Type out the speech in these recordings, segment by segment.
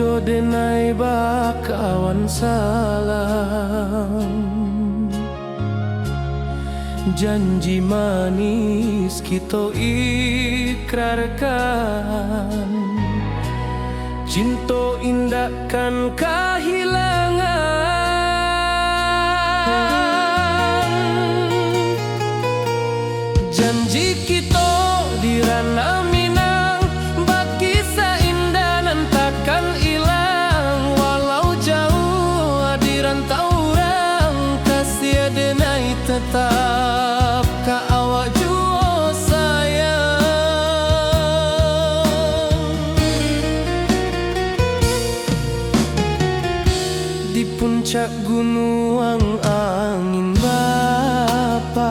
jo denai bakawan salam, janji manis kita ikrarkan, cinta indahkan kehilangan. Janji kita di ranah Minang, bagi seindah nan takkan hilang. Walau jauh di rantau orang, kasih denai tetap ka awak jua sayang. Di puncak gunung angin bapai,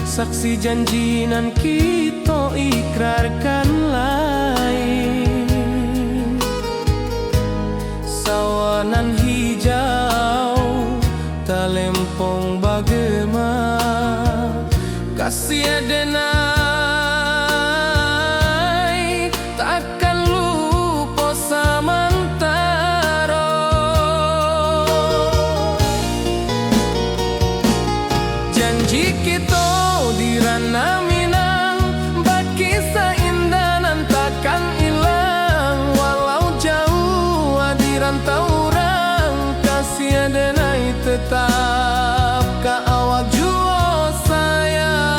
saksi janji nan kita ikrarkan lain. Sawanan hijau talempong bagema, kasih denai takkan lupa samantara. Janji kita di ranah Minang, bagi seindah nan takkan hilang. Walau jauh di rantau orang, kasih denai tetap ka awak jua sayang.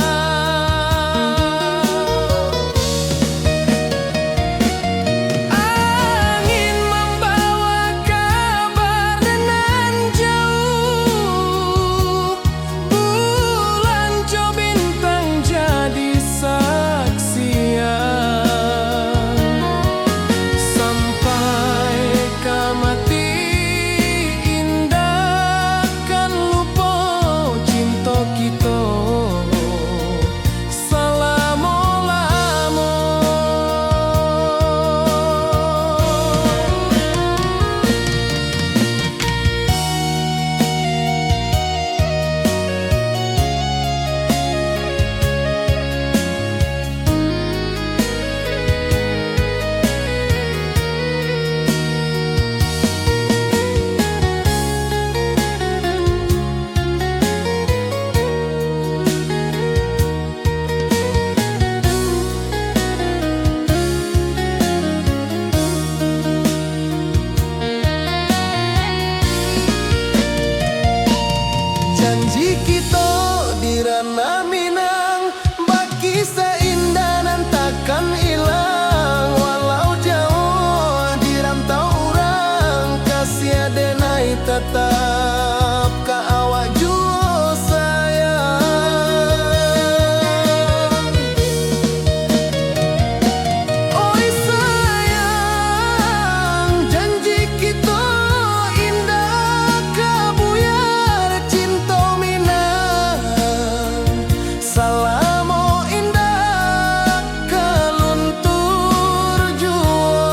Angin membawa kabar nan jauh, bulan jo bintang jadi saksian. Sampai ke mati indah kan lupa cinta kita selama-lama. Janji kita di ranah Minang, bagi seindah nan takkan hilang. Walau jauh di rantau orang, kasih denai tetap ka awak jua sayang. Oi sayang, janji kita indah kabuyar cinta Minang. Salamo indah keluntur jua.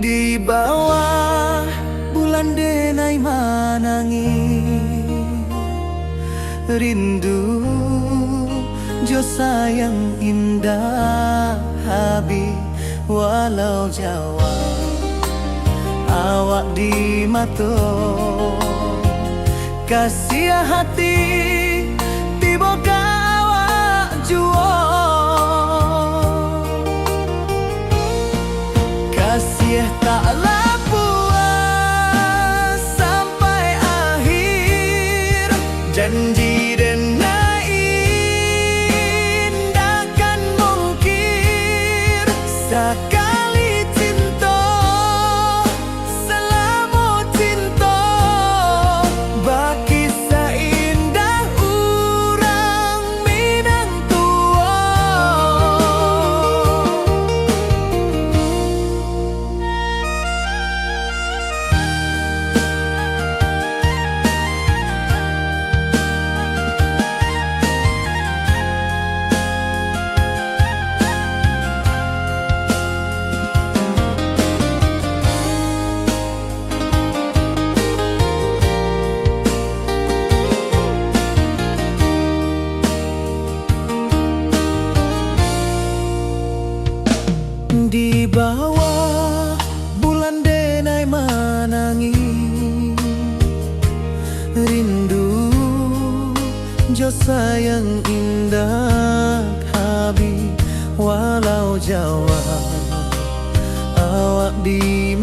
Di bawah bulan denai manangi, rindu jo sayang indah habi. Walau Jawa awak di mato, kasih hati tiba ka awak jua. Kasih taklah puas sampai akhir, janji denai indahkan mungkir. Sekali cinta selama cinta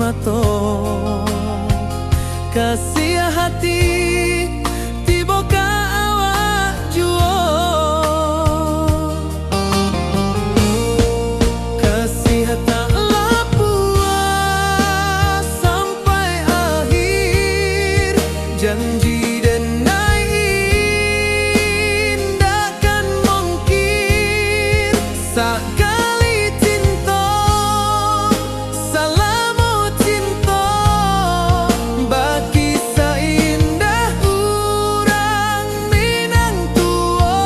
mato kasih hati tiba ka awak juo kasih tak puas sampai akhir janji dan indahkan mungkin sekali cinta salamu cinta bagi seindah urang Minang tua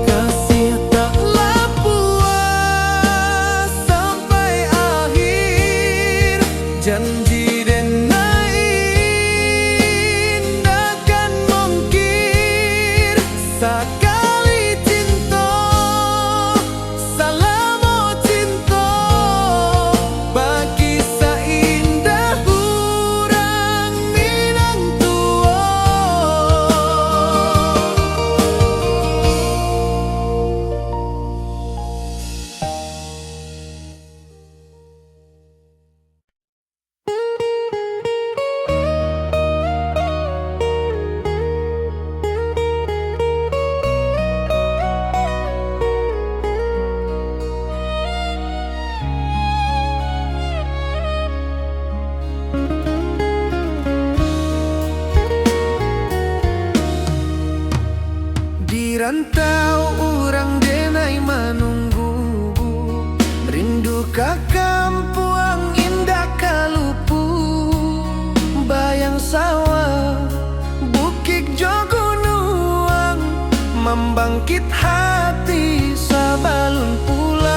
kasih taklah puas sampai akhir janji dan indahkan mungkin sekali cinta salamu cinta bagi seindah urang Minang tua. Di rantau orang denai menunggu rindu ka kampuang indah kalupu bayang sawah bukit jogunuang membangkit hati sabalun pulang.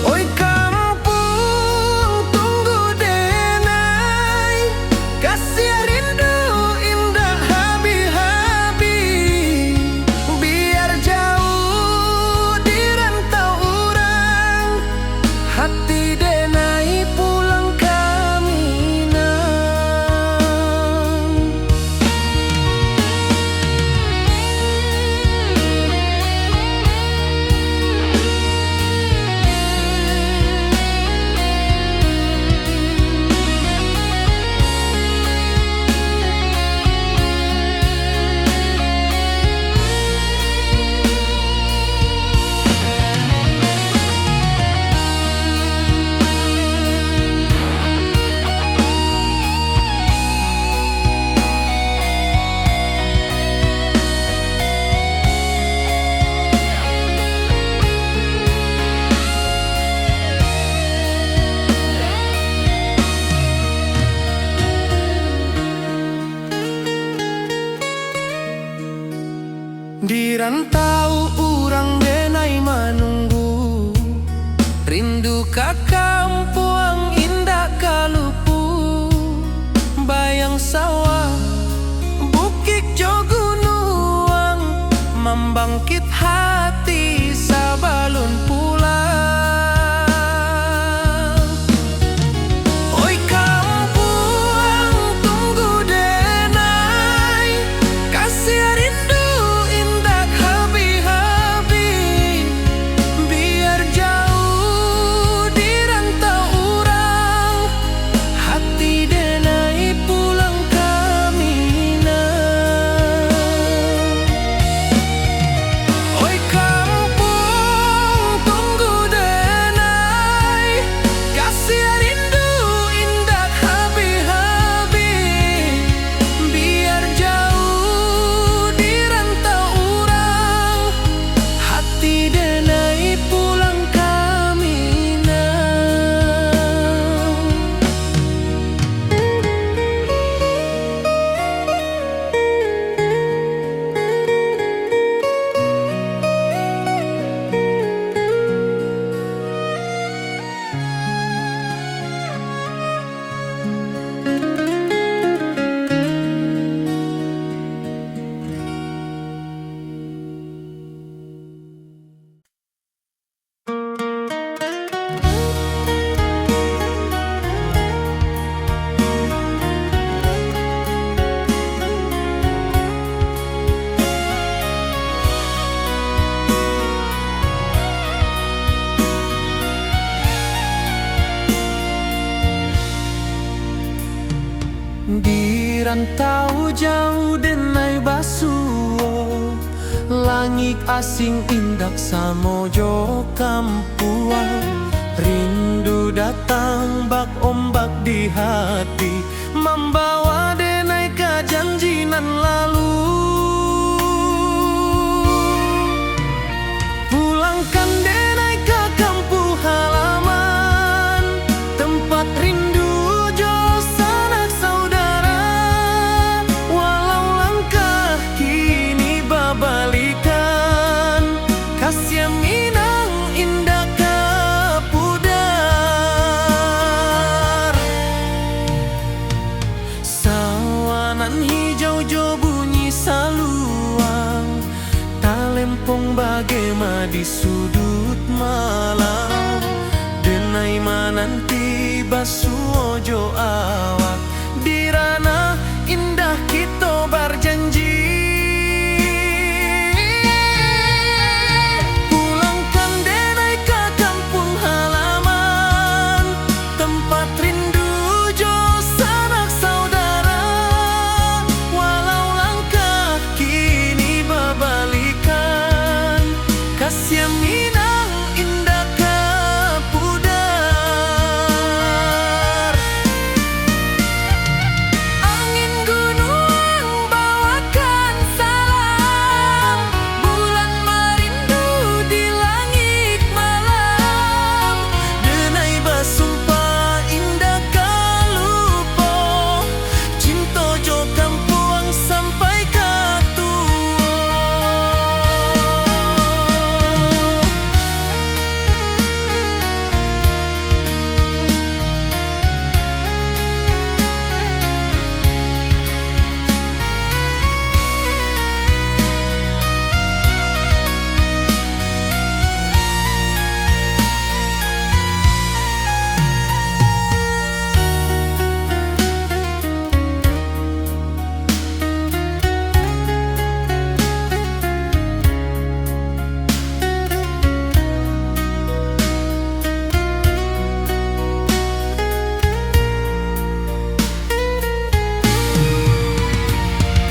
Oi kampung tunggu denai kasih rindu indah habi-habi biar jauh di rantau orang hati denai pulang ke Minang. Di rantau urang denai menunggu rindu ka kampuang indah kalupu bayang sawah bukit jogunuang membangkit hati sabalun pulang. Oi kampuang tunggu denai kasih rindu indah habi-habi biar jauh di rantau urang hati denai pulang ke Minang. Oi Di rantau jauh denai basuo, langit asing indak samojo kampuang. Rindu datang bak ombak di hati, membawa denai ke janji nan lalu. Pulangkan denai ke kampung halaman, tempat rindu jo sanak saudara. Walau langkah kini babalikan, kasih minang indah ke pudar. Sawanan hijau jo bunyi saluang, talempong bagema di sudut malam. Denai mananti basuojo awak, di ranah indah kita berjanji. Pulangkan denai ke kampung halaman, tempat rindu jo sanak saudara. Walau langkah kini babalikan, kasih minang indah ke pudar. Angin gunung bawakan salam, bulan merindu di langit malam. Denai basumpah indah kalupo, cinta jo kampuang sampai ke tua.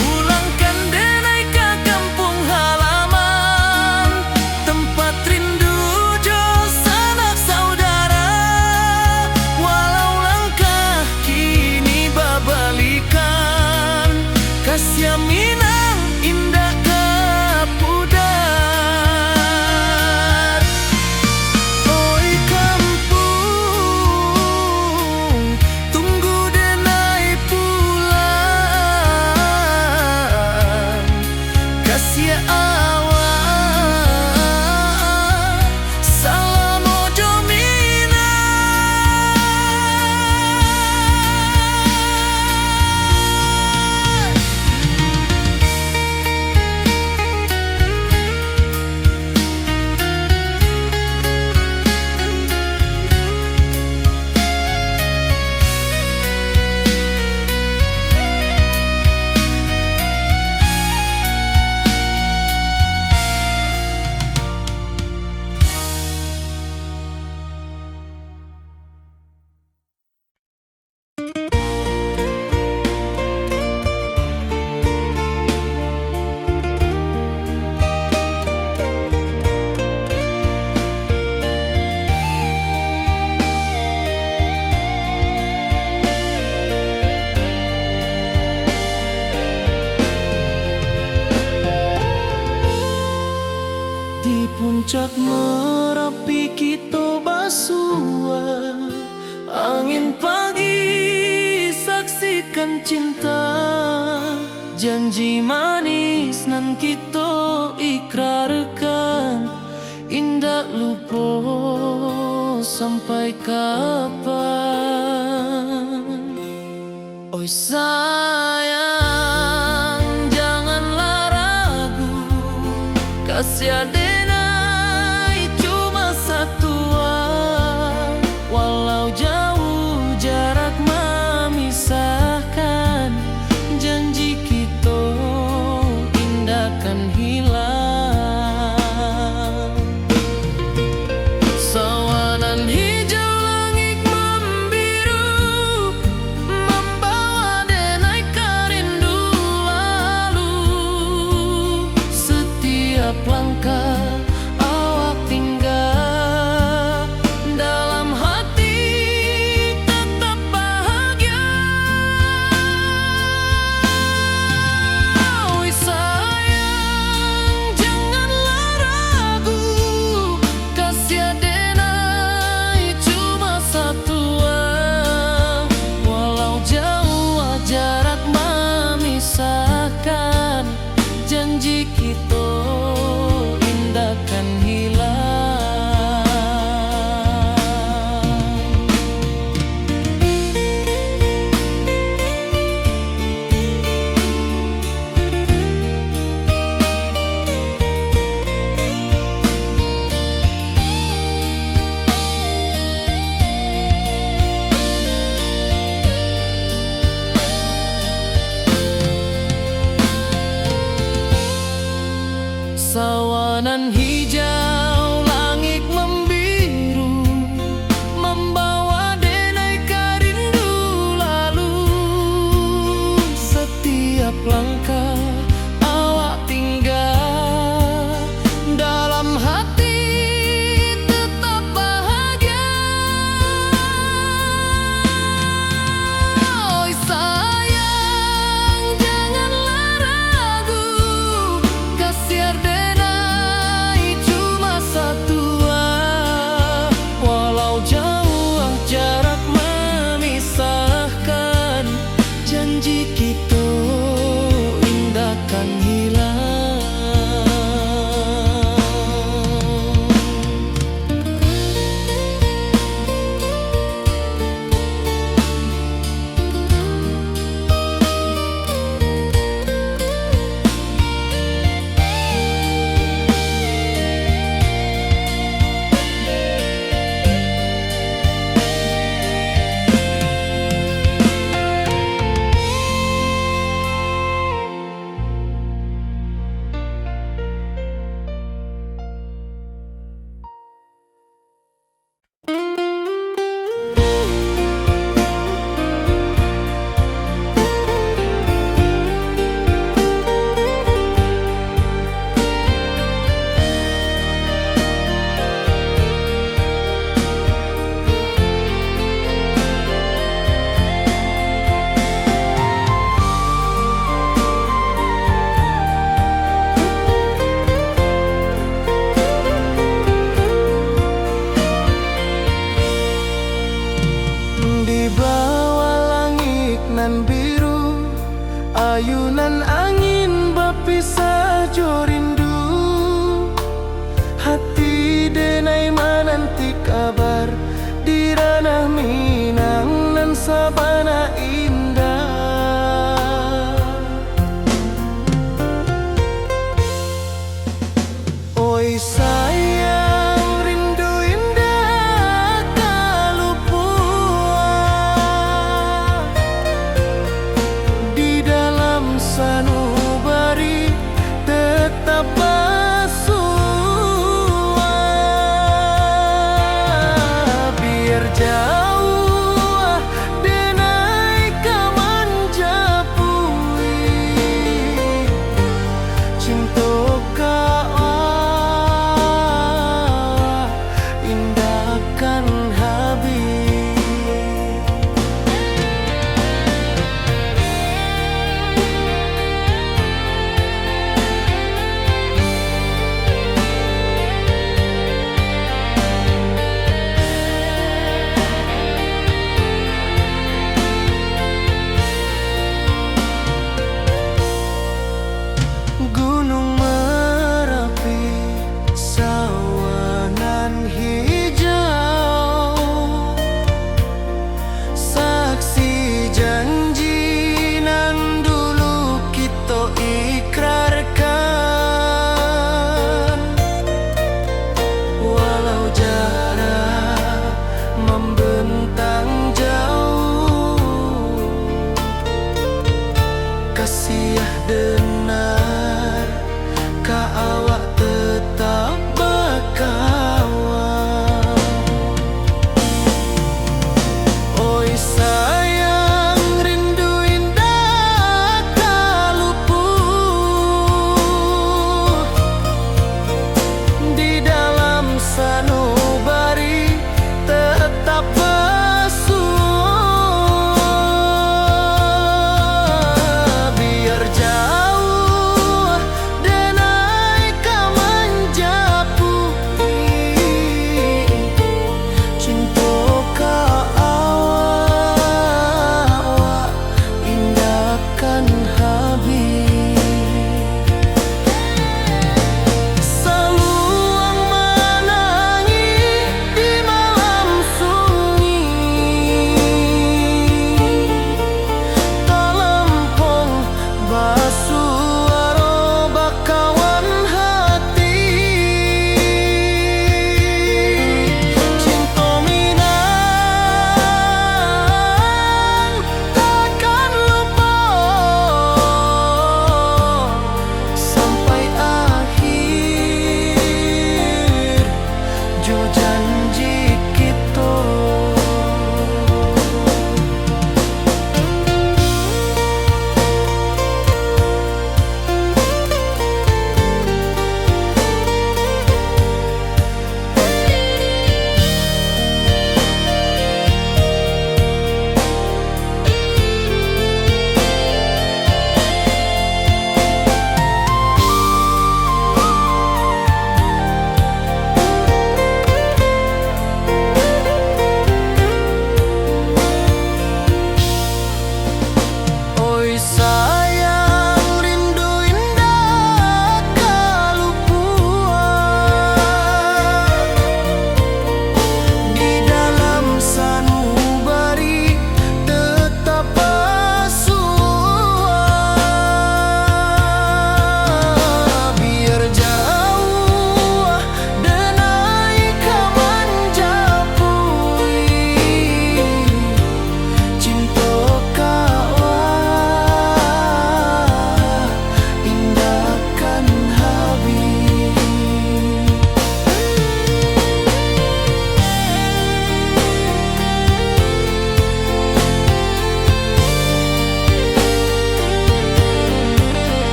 Pulangkan denai ke kampung halaman, tempat rindu jo sanak saudara. Walau langkah kini babalikan, kasih minang indah ke pudar. Oi kampung, tunggu denai pulang. Kasih awak, salam ojo minang. Di puncak Merapi kita basua, angin pagi saksikan cinta. Janji manis nan kita ikrarkan, indah lupa sampai kapan. Oi sayang, janganlah ragu, kasih denai cuma satu. Walau jauh jarak memisahkan, janji kita indah kan hilang. Sawanan hijau langit membiru, membawa Hutan hijau, langit membiru, membawa denai rindu lalu. Setiap langkah awak tinggal, dalam hati tetap bahagia. Oi sayang, janganlah ragu, kasih denai cuma satu. Walau jauh jarak memisahkan, janji kita indahkan hilang. Di bawah langit nan biru, ayunan angin berpisah jo rindu. Hati denai menanti kabar di ranah Minang nan sabana indah. Oi sayang, rindu indah kalupua di dalam sanubari tetap bersua. Biar jauh denai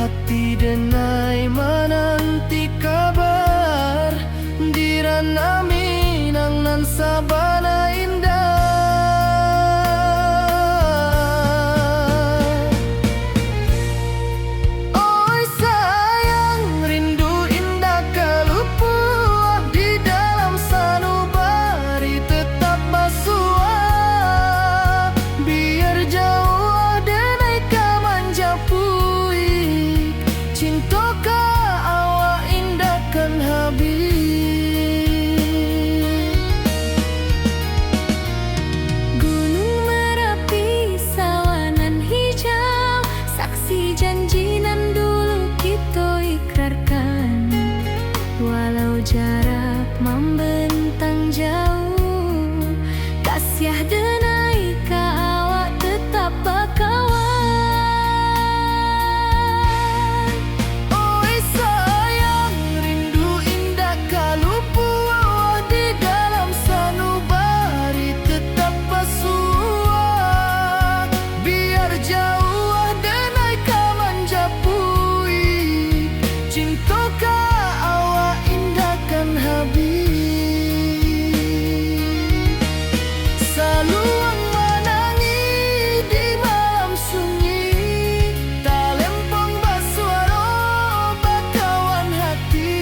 hati denai menanti kabar dirana Minang nan sabana indah. Oi sayang, rindu indah kalupua di dalam sanubari tetap basua. Biar jauh denai kamanjapui, cintoka awak indahkan habis. Gunung Merapi, sawanan hijau, saksi janji nan dulu kita ikrarkan. Walau jarak membentang jauh, kasih denai ka awak tetap bakawan. Oi sayang, rindu indah kalupua di dalam sanubari tetap basua. Biar jauh denai kamanjapui, cintoka awak indahkan habis. Saluang menangi di malam sunyi, talempong basuaro bakawan hati.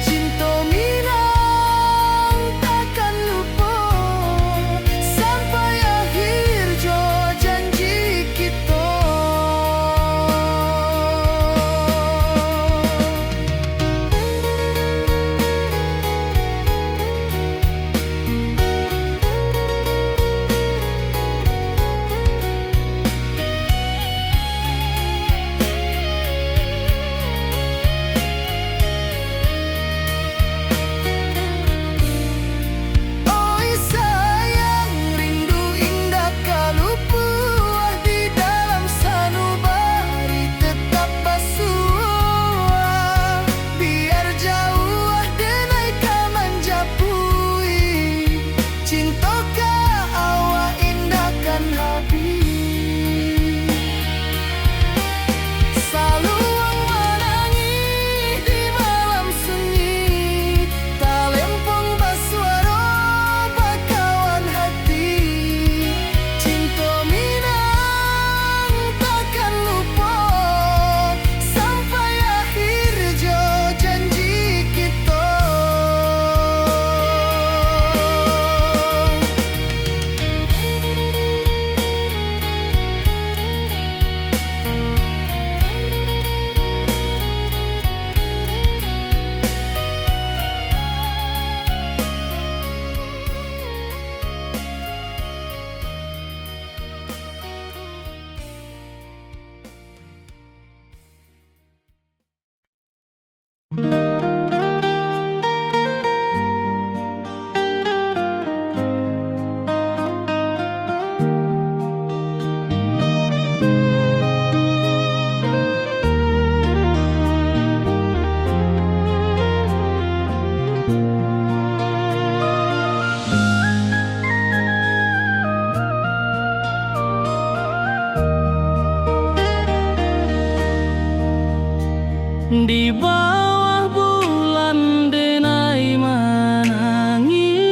Cinta Minang takkan lupa sampai akhir jo janji kita. Oi sayang, rindu indah kalupua di dalam sanubari tetap basua. Biar jauh denai kamanjapui, cintoka awak indahkan habis. Saluang menangi di malam sunyi, talempong basuaro bakawan hati. Cinta Minang takkan lupa sampai akhir jo janji kita. Di bawah bulan denai menangi,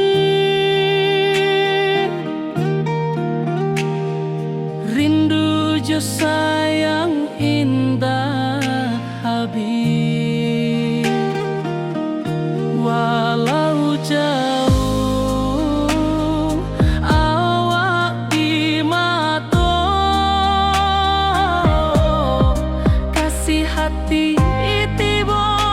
rindu jo sayang indah habis. Walau jauh awak di mata, kasih hati tiba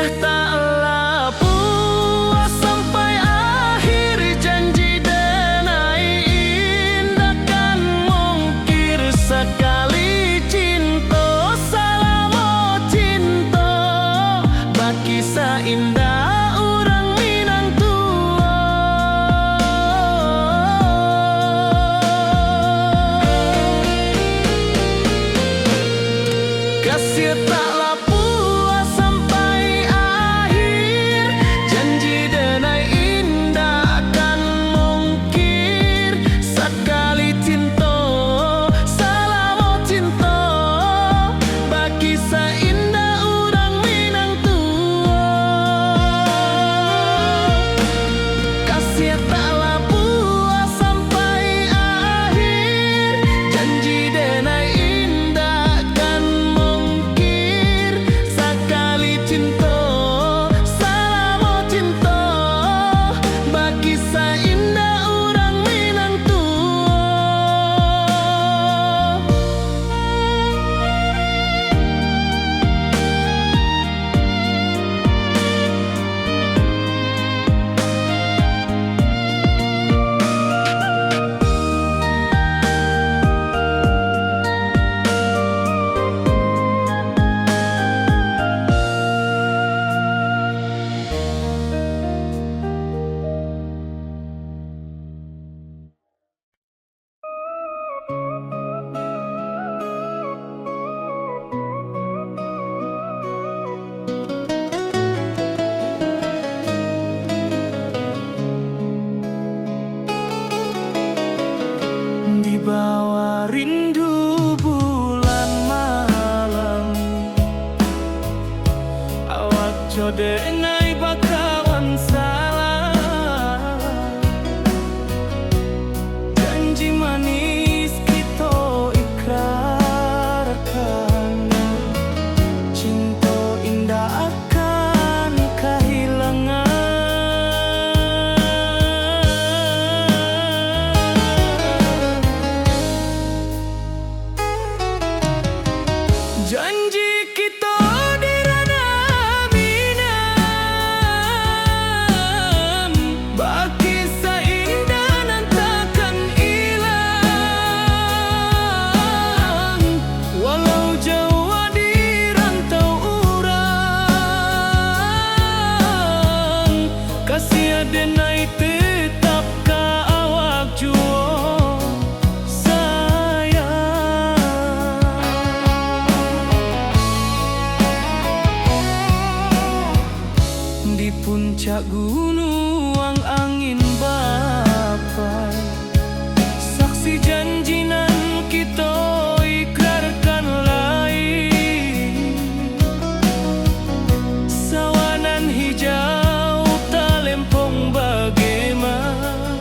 kasih taklah puas sampai akhir, janji denai indah kan mungkir. Sekali cinta salamo cinta, bagi indah orang Minang tua. Kasih taklah puas sampai akhir, janji denai indah kan mungkir. Sekali cinta salamo cinta, bagi indah orang Minang tua. Kasih taklah puas sampai akhir, janji denai indah kan mungkir. Sekali cinta salamo cinta, bagi indah orang Minang tua. Di bawah rindu bulan malam, awak jodenai bakawan salah. Janji manis kita ikrarkan, cinta indah akan kehilangan. Janji kita di ranah Minang, bagi indah nan takkan hilang. Walau jauh di rantau urang, kasih denai tetap ka awak jua di puncak gunung angin bapai. Saksi janji nan kita ikrarkan lain, sawanan hijau talempong bagaimana.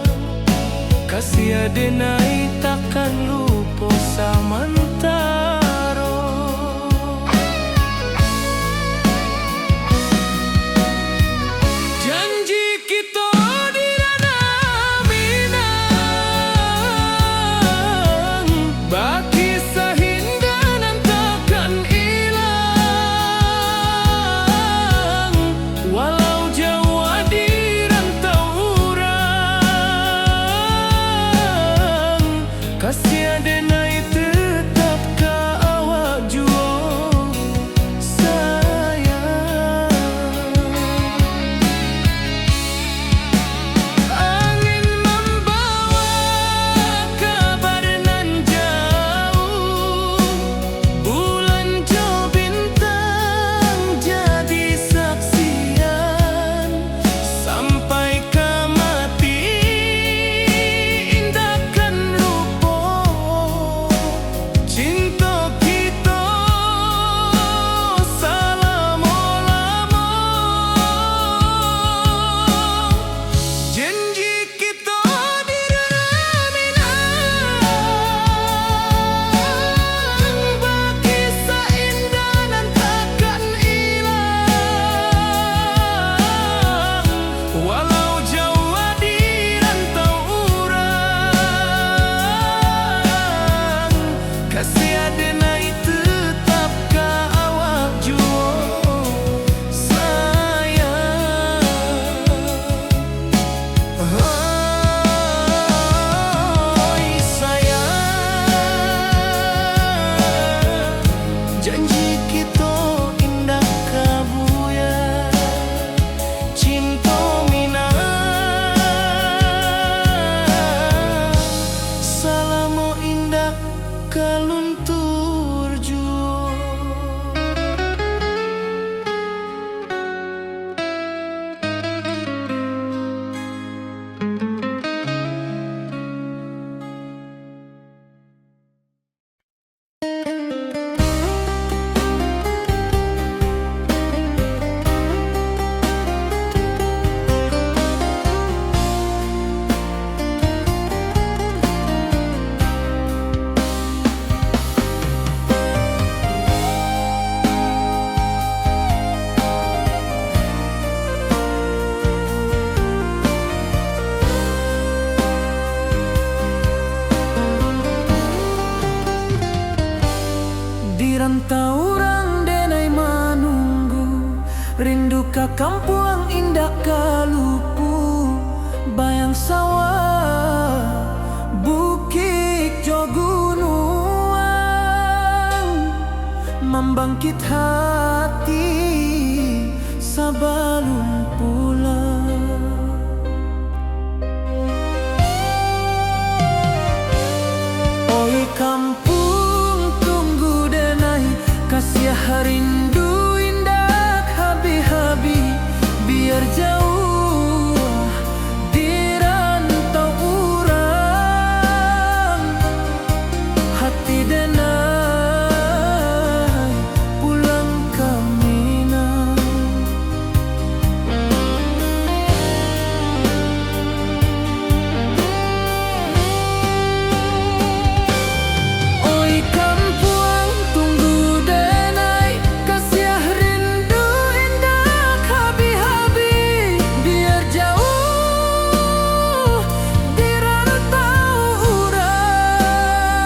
Kasih denai takkan lupa samantara. Janji Di rantau orang denai manunggu, rindu ka kampung indah kalupu, bayang sawah bukit jo gunung, membangkit hati sebelum pulang. Oi kampung tunggu denai, kasih rindu indah habi-habi, biar jauh di rantau urang, hati denai pulang ke Minang. Oi kampung tunggu denai, kasih rindu indah habi-habi, biar jauh di rantau urang,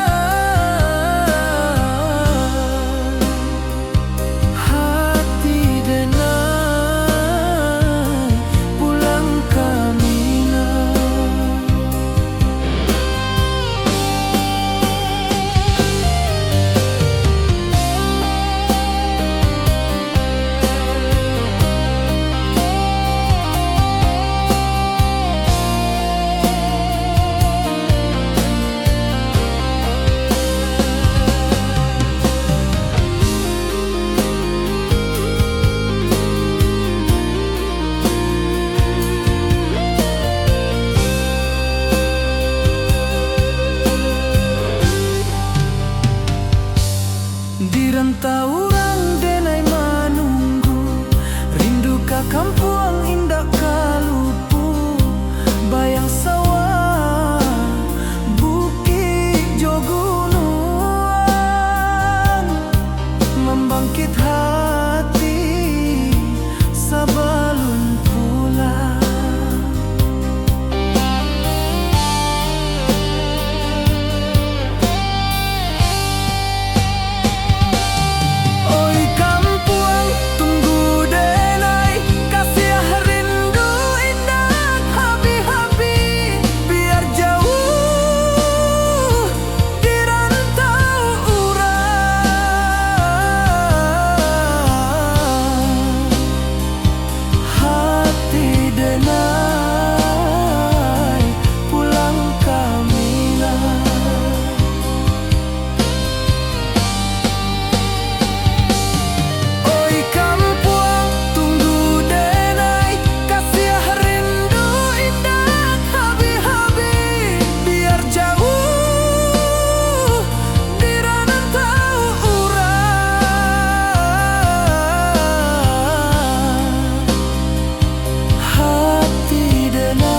hati denai pulang ke Minang. Di rantau orang denai manunggu, rindu ka kampung indah kalupu, bayang sawah bukit jo gunung, membangkit hati sebelum pulang. Oi kampung tunggu denai, kasih rindu indah habi-habi, biar jauh di rantau urang, hati denai pulang ke Minang. Oi kampung tunggu denai, kasih rindu indah habi-habi, biar jauh di rantau urang, hati denai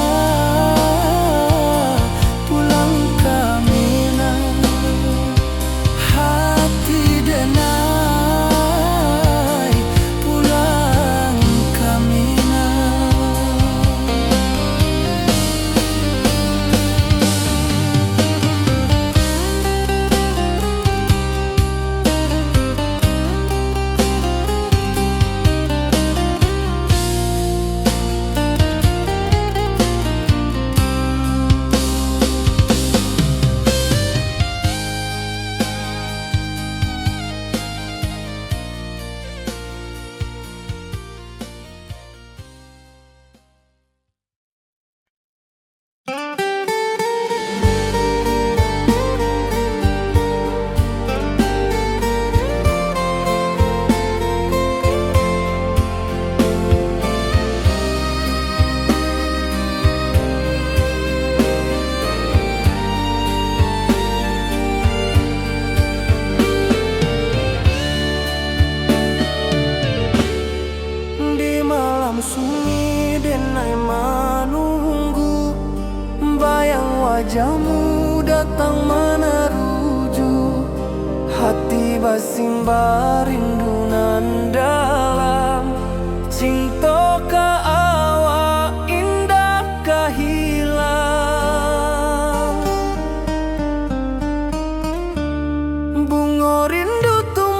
pulang ke Minang, hati denai pulang ke Minang. Di malam sunyi denai manunggu, bayang wajahmu datang meneruju, hati basimba rindu nan dalam, cinta ka awa indah ka hilang, bunga rindu tumbuh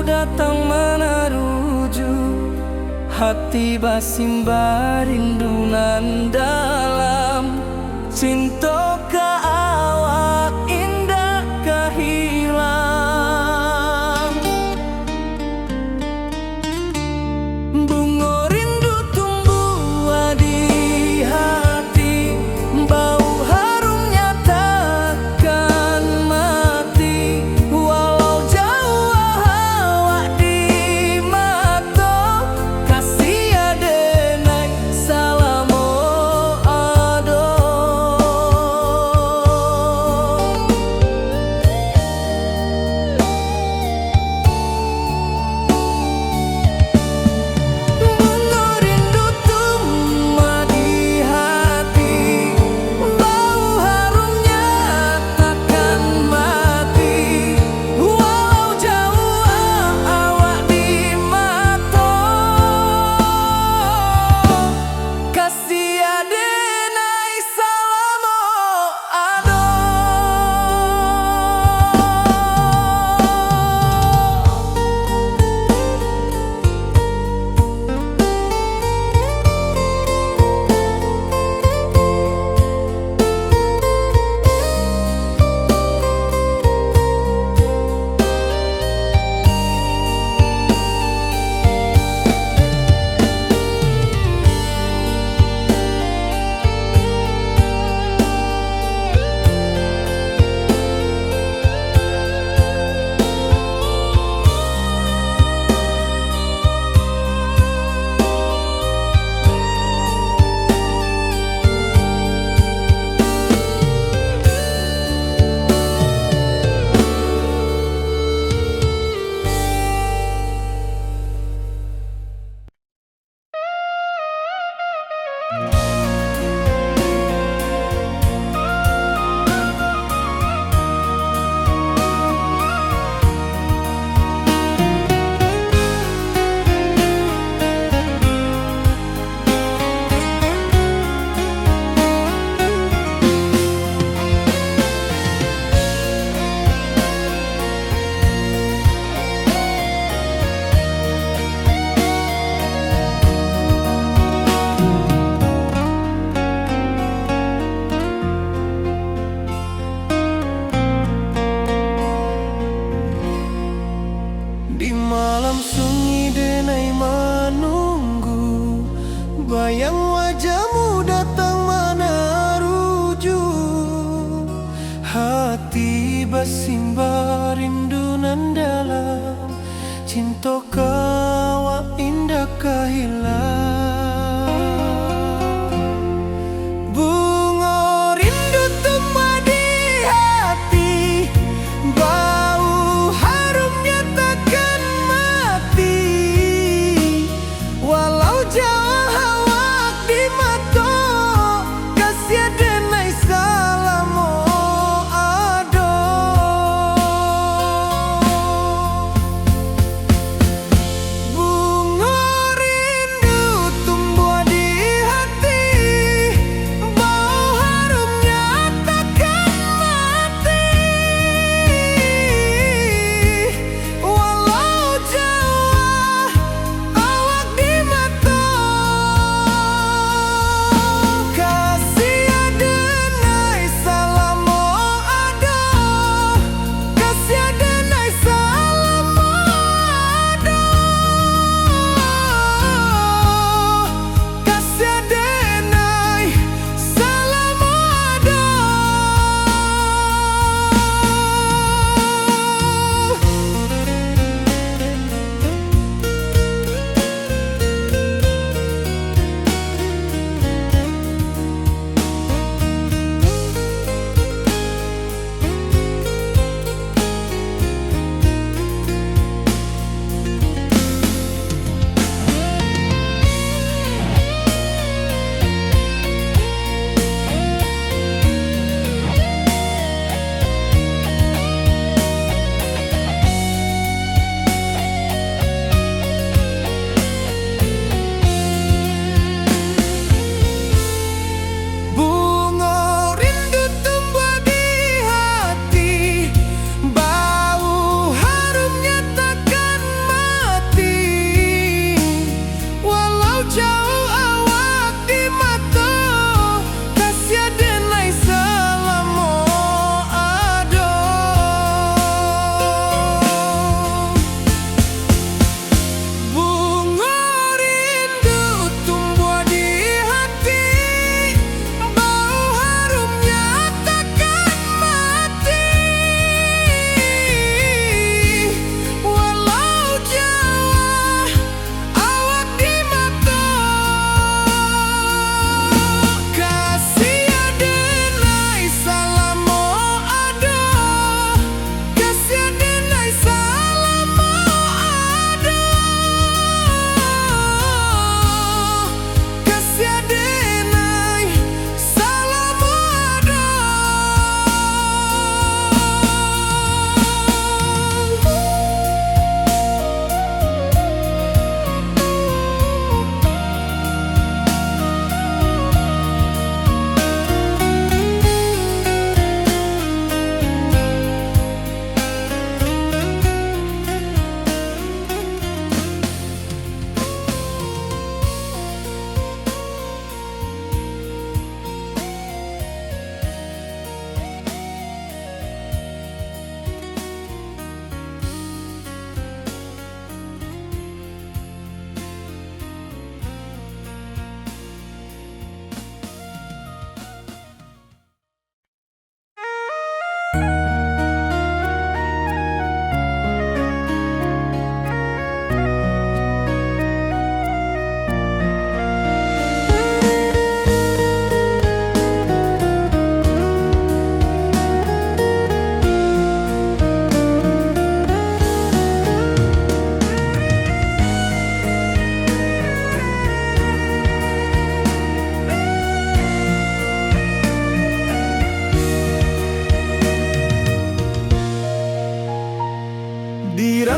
datang menaruju, hati basimba rindu nan dalam. Cinta ka awak indah kahilang. Bunga rindu tumbuh di hati, bau harumnya takkan mati. Walau jauh awak di mata, kasih adenai salamo ado. Bunga rindu tumbuh di hati, bau harumnya takkan mati. Walau jauh awak di mata, kasih adenai salamo ado. Di malam sunyi denai menunggu, bayang wajahmu datang menaruju. Hati basimba rindu nan dalam, cinta kawa indah kahilang. Bunga rindu tumbuh di hati, bau harumnya takkan mati. Walau jauh awak di mata, kasih adenai salamo ado.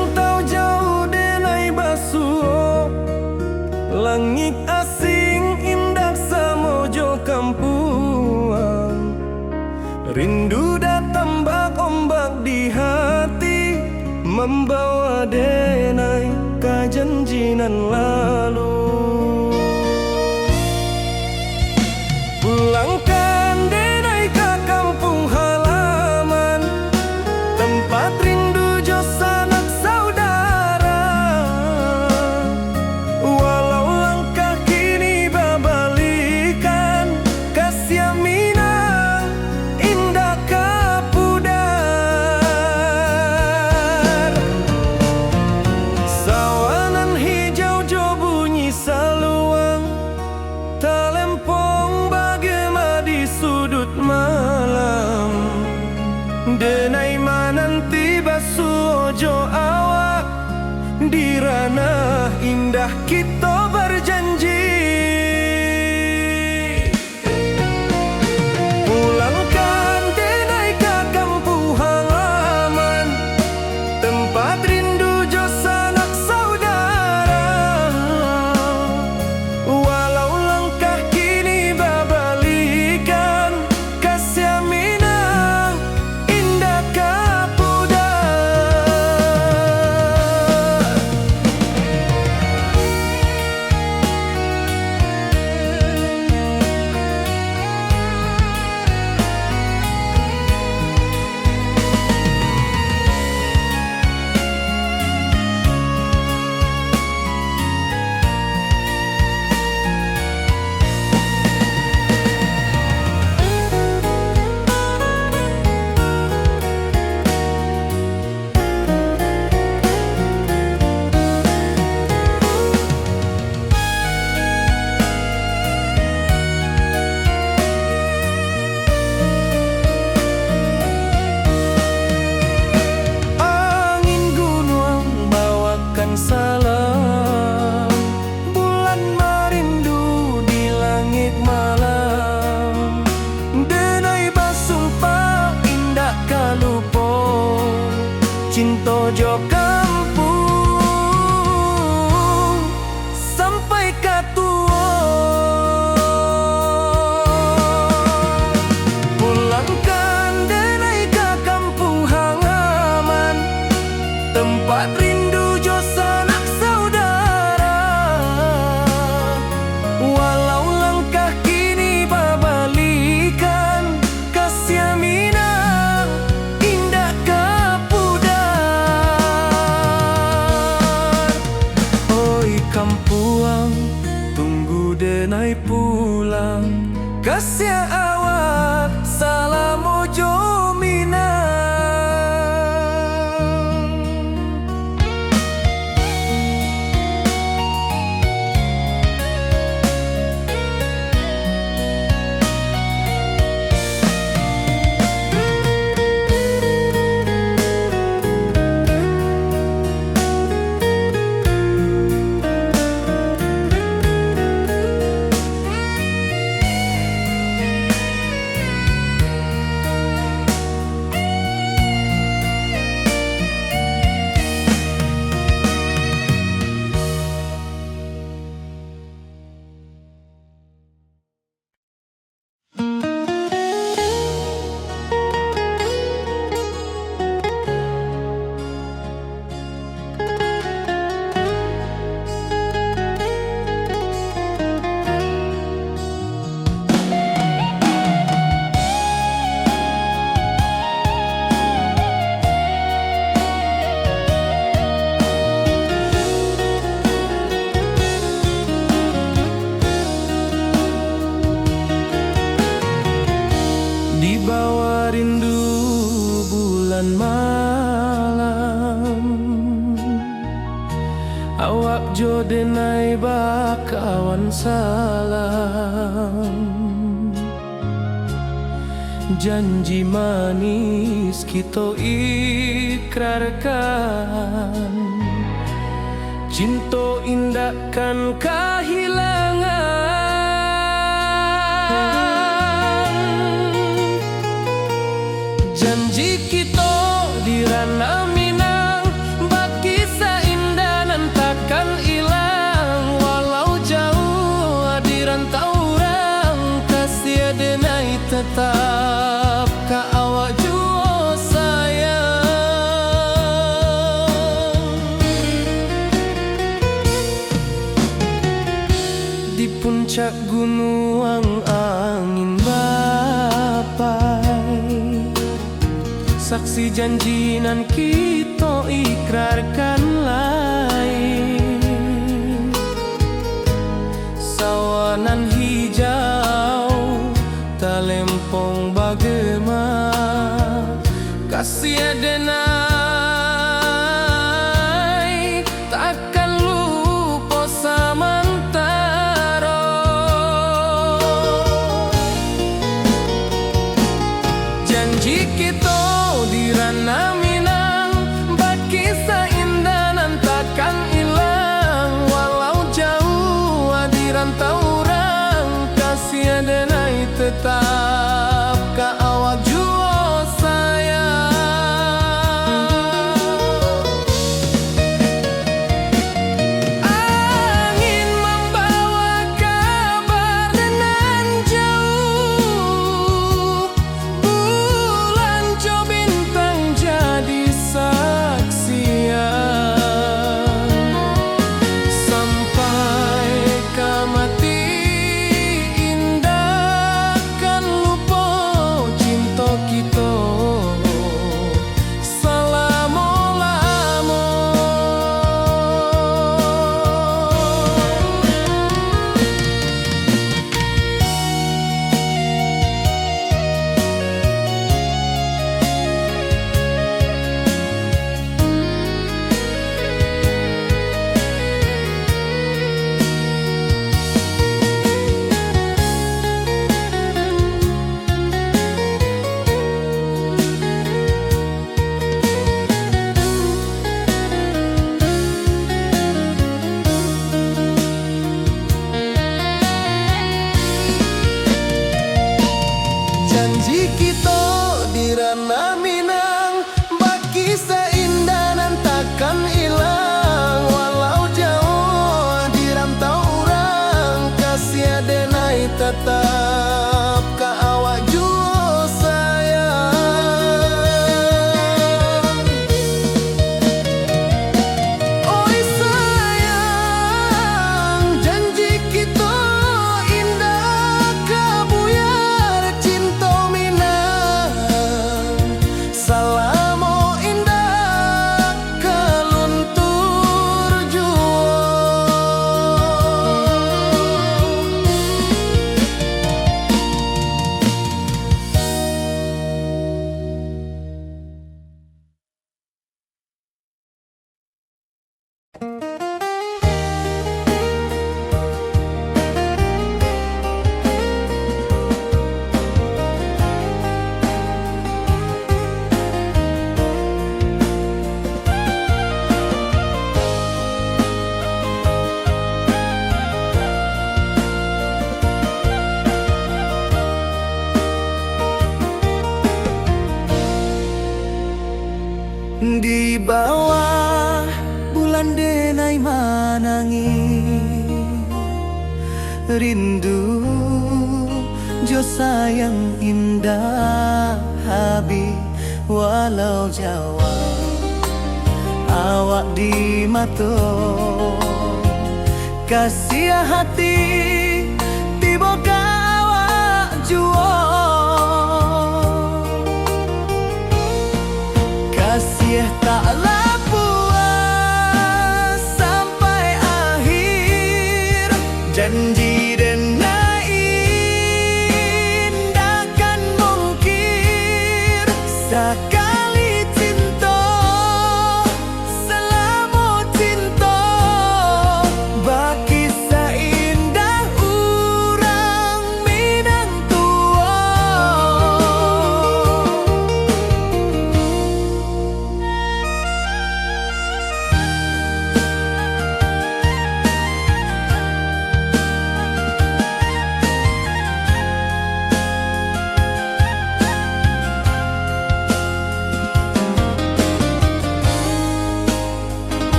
rantau jauh denai basuh, langit asing indah samojo kampuang. Rindu datang bak ombak di hati, membawa denai ke janjinan lalu. Pulangkan denai ke kampung halaman, tempat rindu jo sanak saudara. Walau langkah kini babalikan, kasih Minang indah kapudar. Sawanan hijau jo bunyi saluang, talempong bagema di sudut malam. Denai mananti basuh ojo awak, di ranah indah kita berjanji. Pulangkan denai ke kampung halaman, tempat rindu jo sanak saudara. Walau langkah kini babalikan, kasih Minang indah kapudar. Angin gunung bawakan salam, bulan merindu di langit malam. Denai basumpah indah kalupo, cinta jo kampung sampai katua. Pulangkan denai ke kampung halaman, tempat rindu jo sanak saudara. Walau langkah kini babalikan, kasih Minang indah kapudar. Oi kampuang, tunggu denai pulang, kasih awak salam ojo Minang. Di bawah rindu bulan malam, awak jo denai bakawan salam. Janji manis kita ikrarkan, cinta indah kan kehilangan. Janji kita di ranah Minang, bagi puncak gunung angin bapai, saksi janji nan kita ikrarkan lain. Sawanan hijau talempong bagema, kasih adenai takkan lupa samantara. Janji kita di ranah Minang, bakisah indah nan takkan hilang. Walau jauh di rantau orang, kasih adenai tetap ka awak jua sayang. Angin membawa kabar nan jauh, bulan jo bintang jadi saksian. Sampai ke mati indah kan lupa cinta kita selama-lama. Janji kita di ranah Minang, bakisah indah nan takkan hilang. Walau jauh di rantau orang, kasih adenai tetap ka awak jua sayang. Oi sayang, janji kita indah kabuyar cinta Minang. Salamo indah keluntur jua. Di bawah bulan denai manangi, rindu jo sayang indah habi. Walau jawa awak di mato, kasih hati tiba ka awak jua. Kasih taklah puas sampai akhir, janji denai indah kan mungkir. Sekali cinta selama cinta, bakisah indah urang Minang tua.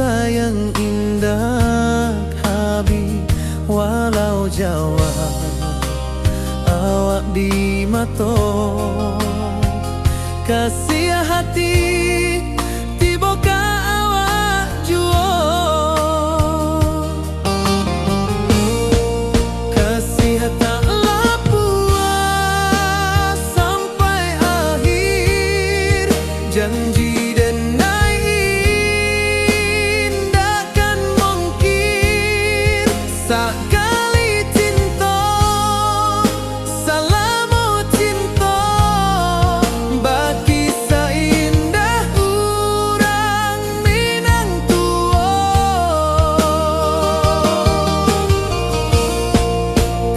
sayang indah habi walau Jawa awak di mato kasih hati tiba ka awak juo kasih tak puas sampai akhir janji sekali cinta salamu cinta bagi seindah urang Minang tua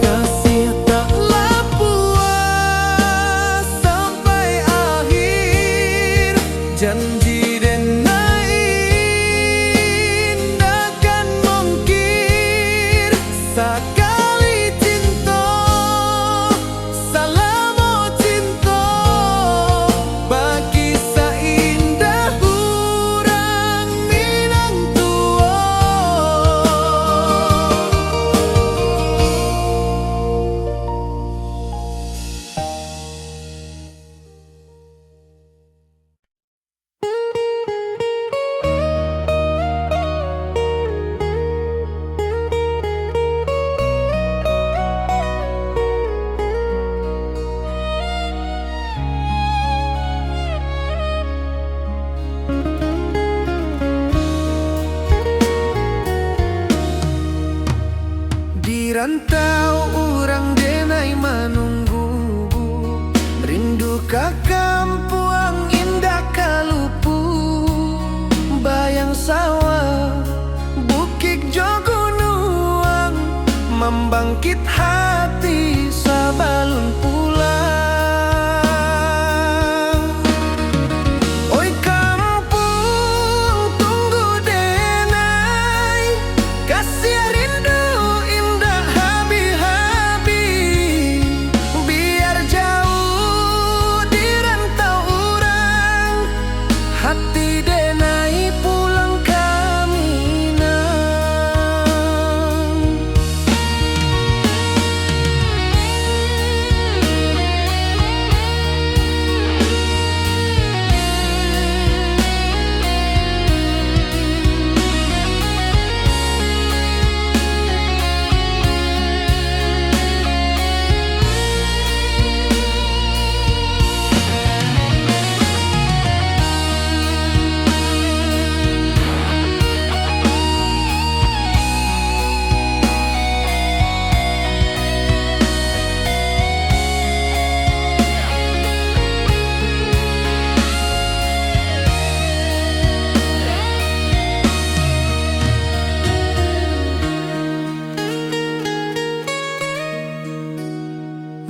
kasih taklah puas sampai akhir janji sekali cinta salamu cinta bagi seindah urang Minang tua di rantau orang denai menunggu rindu ke kampuang indah kalupu bayang sawah bukit jogunuang membangkit hati sabalun pulang oi kampung tunggu denai kasih rindu hati denai pulang ke Minang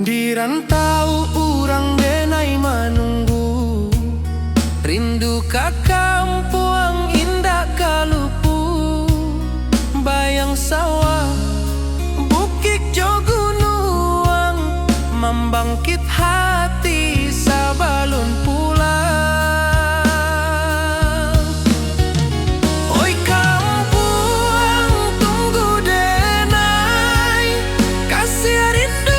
di rantau urang denai menunggu rindu ke kampuang indah kalupu bayang sawah bukit jogunuang membangkit hati sabalun pulang oi kampuang tunggu denai kasih rindu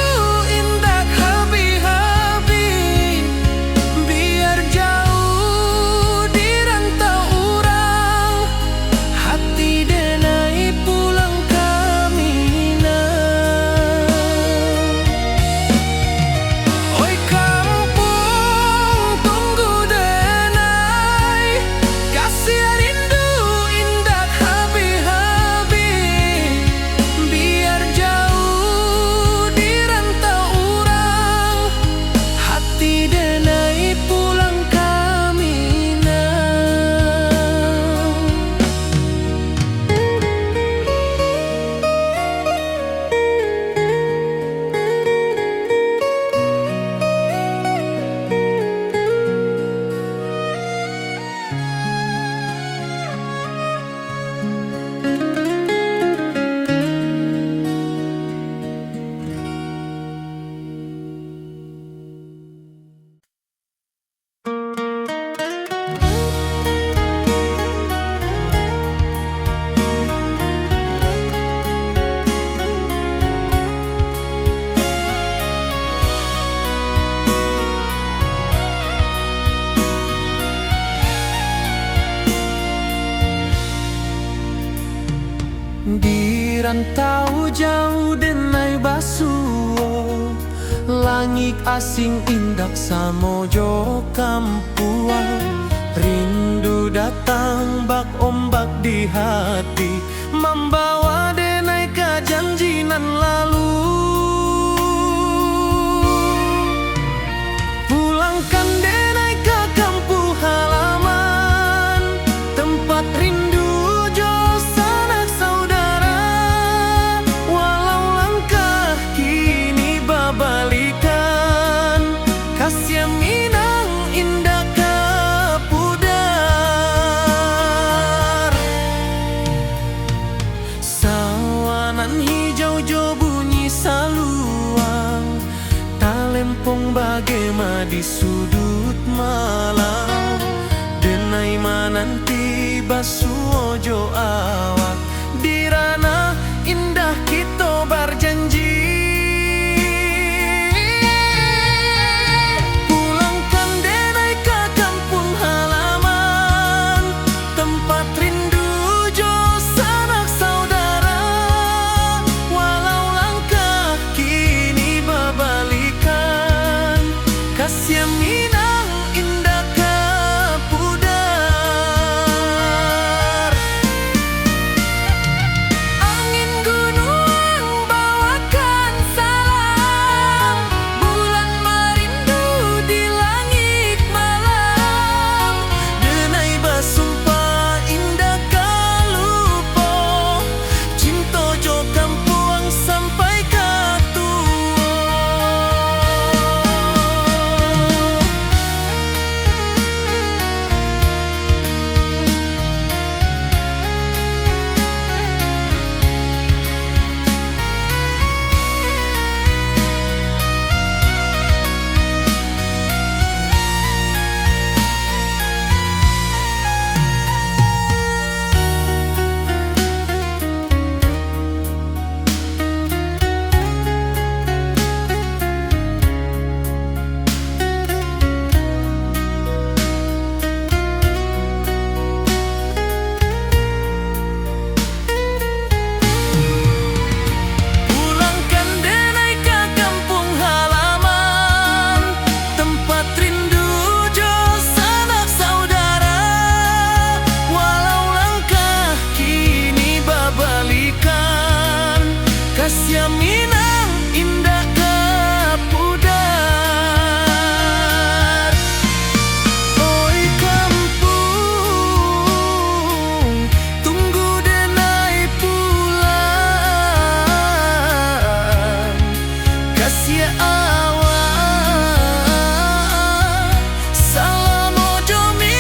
oi rantau jauh denai basuo, langit asing indak samojo kampuang. Rindu datang bak ombak di hati, membawa denai ke janjinan lalu. Pulangkan denai ke kampung halaman, tempat rindu jo sanak saudara. Walau langkah kini babalikan, kasih minang indah kepudar. Sawanan hijau jo bunyi saluang, talempong bagema di sudut malam. Denai mananti basuo jo awak, di ranah indah kita berjanji. Pulangkan denai ke kampung halaman, tempat rindu jo sanak saudara. Walau langkah kini babalikan, kasih minang indah kepudar. Angin gunung bawakan salam, bulan merindu di langit malam. Denai basumpah indah kalupo, cinta jo kampuang sampai katua. Pulangkan denai ke kampung halaman, tempat rindu jo sanak saudara. Walau langkah kini babalikan, kasih minang indah kepudar. Oi kampung, tunggu denai pulang. Kasih awak, salam ojo minang.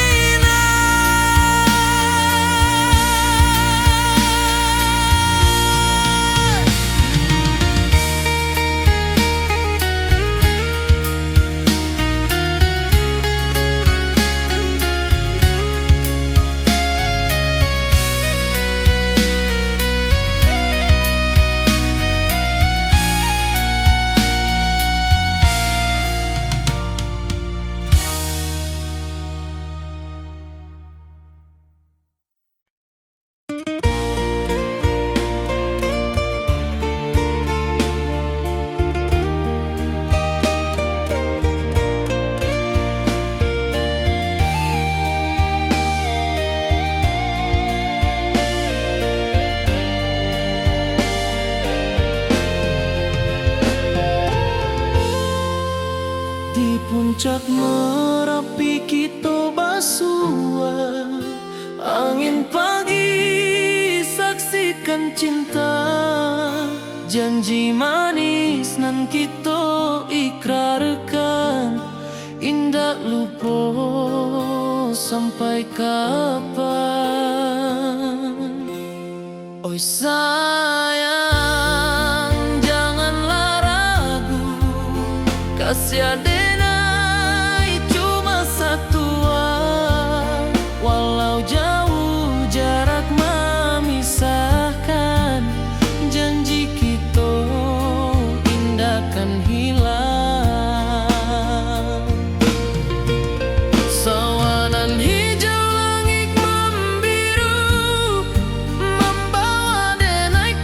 Di puncak Merapi kita basua, angin pagi saksikan cinta. Janji manis nan kita ikrarkan, indah lupa sampai kapan. Oi sayang, janganlah ragu, kasih denai cuma satuan. Walau jauh jarak memisahkan, janji kita indah kan hilang. Sawanan hijau langit membiru, membawa denai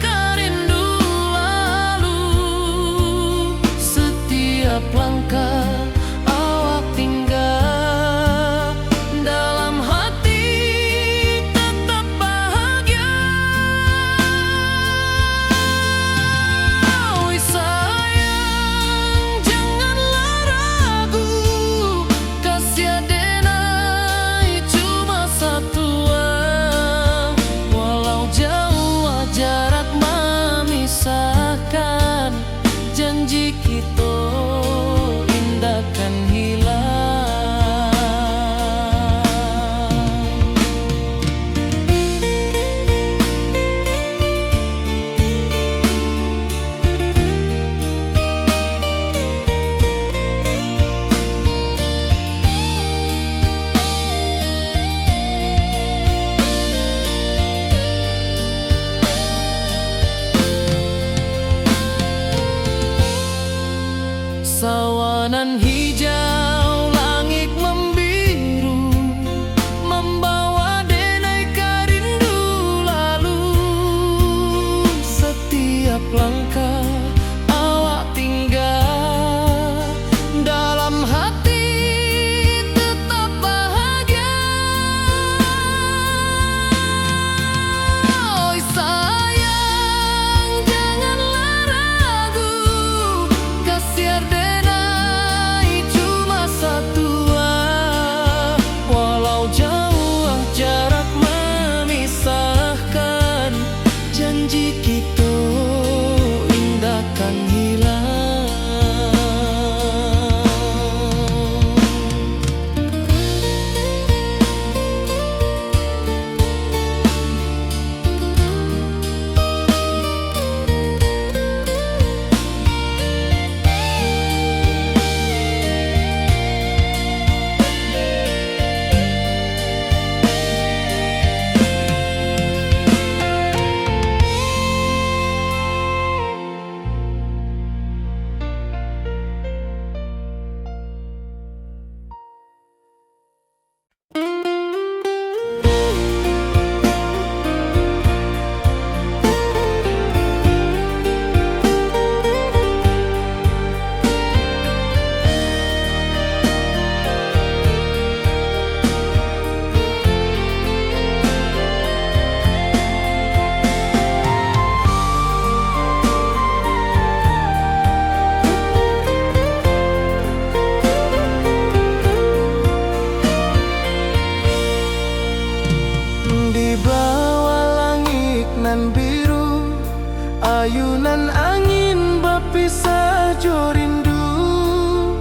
ayunan angin berpisah jo rindu,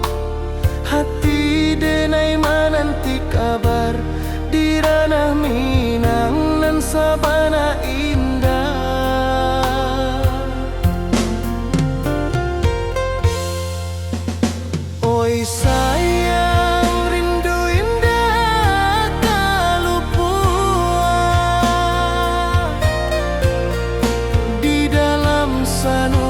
hati denai menanti kabar di ranah Minang nan sabana indah. Oi sayang, rindu indah kalupua di dalam sanu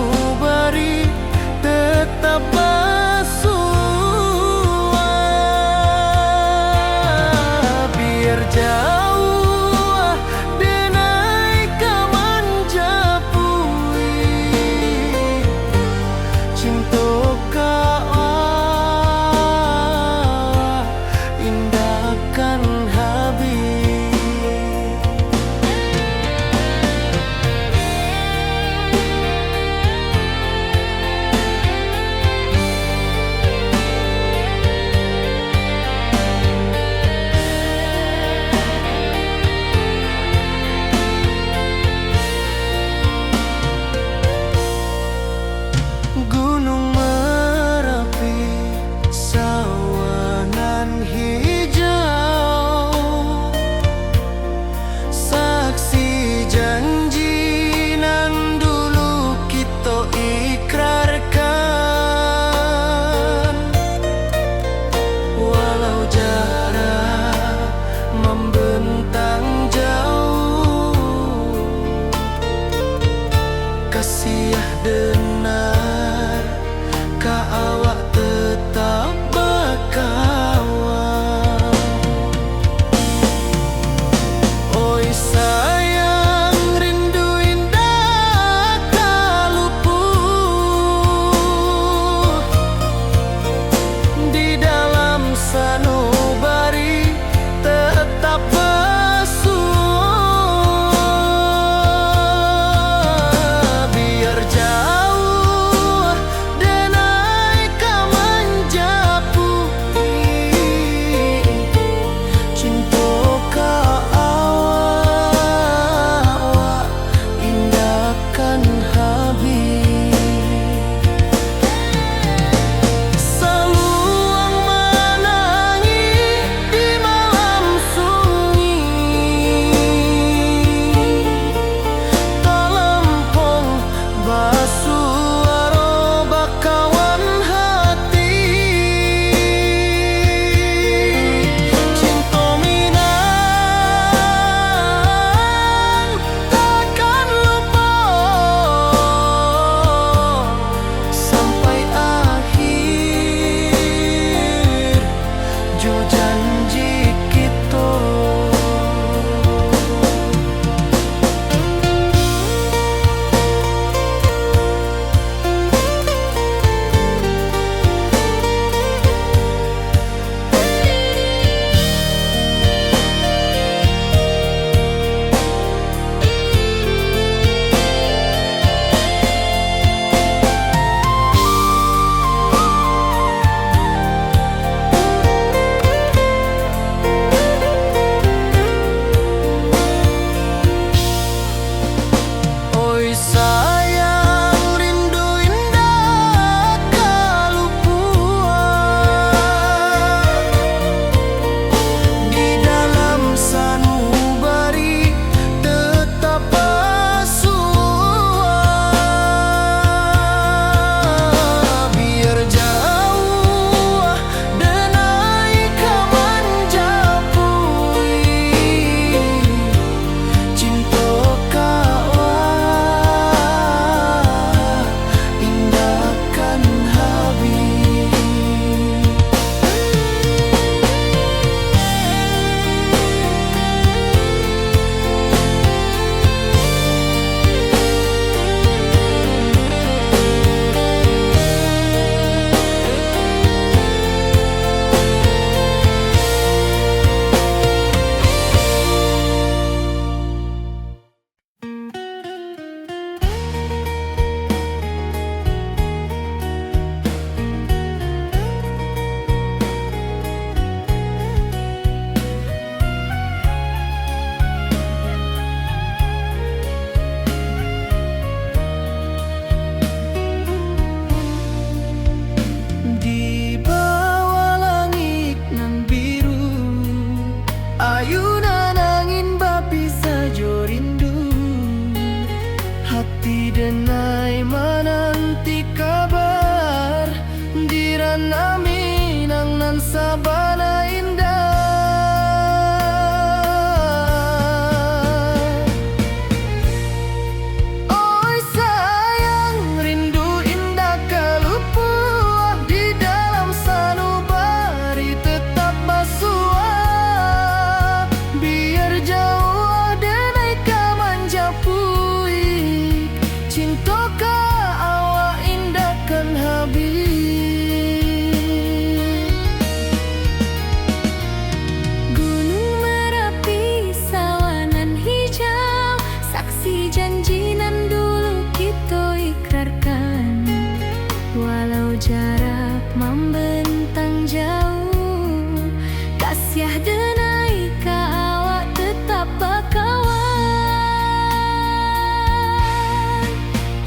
denai ka awak tetap bakawan.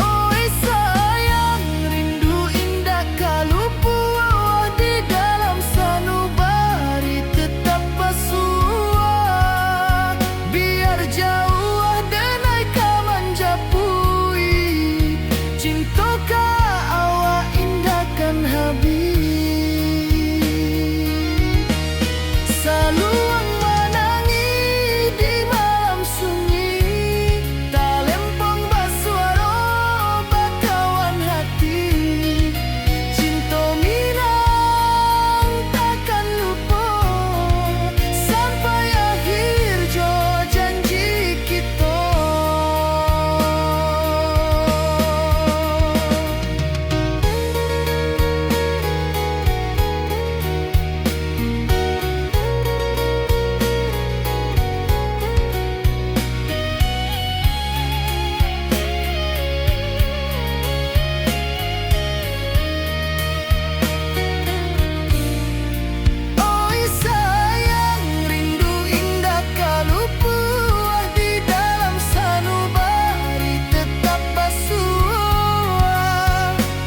Oi sayang, rindu indah kalau puas di dalam sanubari tetap pasua. Biar jauh denai ka manjapui, cinta ka awak indahkan habis. Saluang menangi di malam sunyi, tak lempong basuara bakawan hati. Cinta minang takkan lupa sampai akhir jo janji kita. Oi sayang, rindu indah kalau puas di dalam sanubari tetap pasua.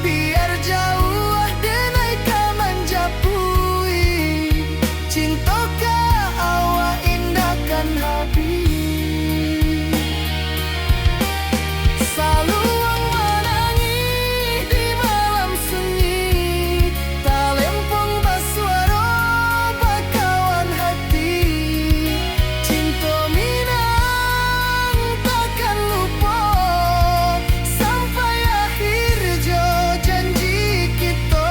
Biar jauh denai ka manjapui, cinta ka awak indahkan habis. Saluang menangis di malam sunyi, tak lempong basuara bakawan hati. Cinta minang takkan lupa sampai akhir jo janji kita.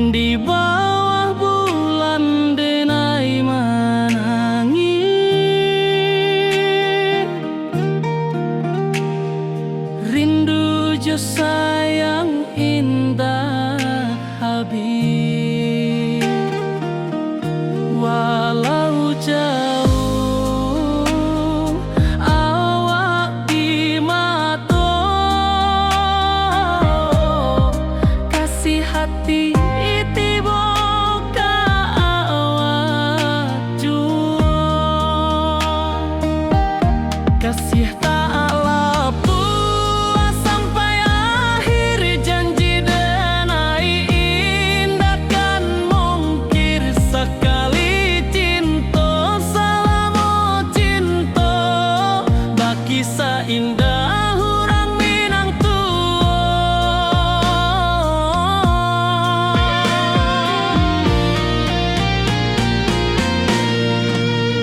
Di bawah bulan denai menangi, rindu jo sayang indah habis. Walau jauh awak di mata, kasih hati tiba ka awak jua. Kasih tak lepas sampai akhir janji denai indahkan mungkir sekali cinta. Selama cinta baki seindah hurang minang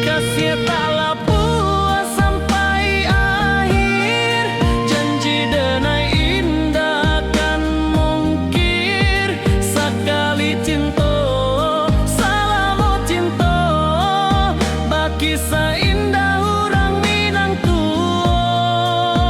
kasih tak lepas sampai akhir janji denai indahkan mungkir sekali cinta. Selama cinta baki seindah hurang minang tua.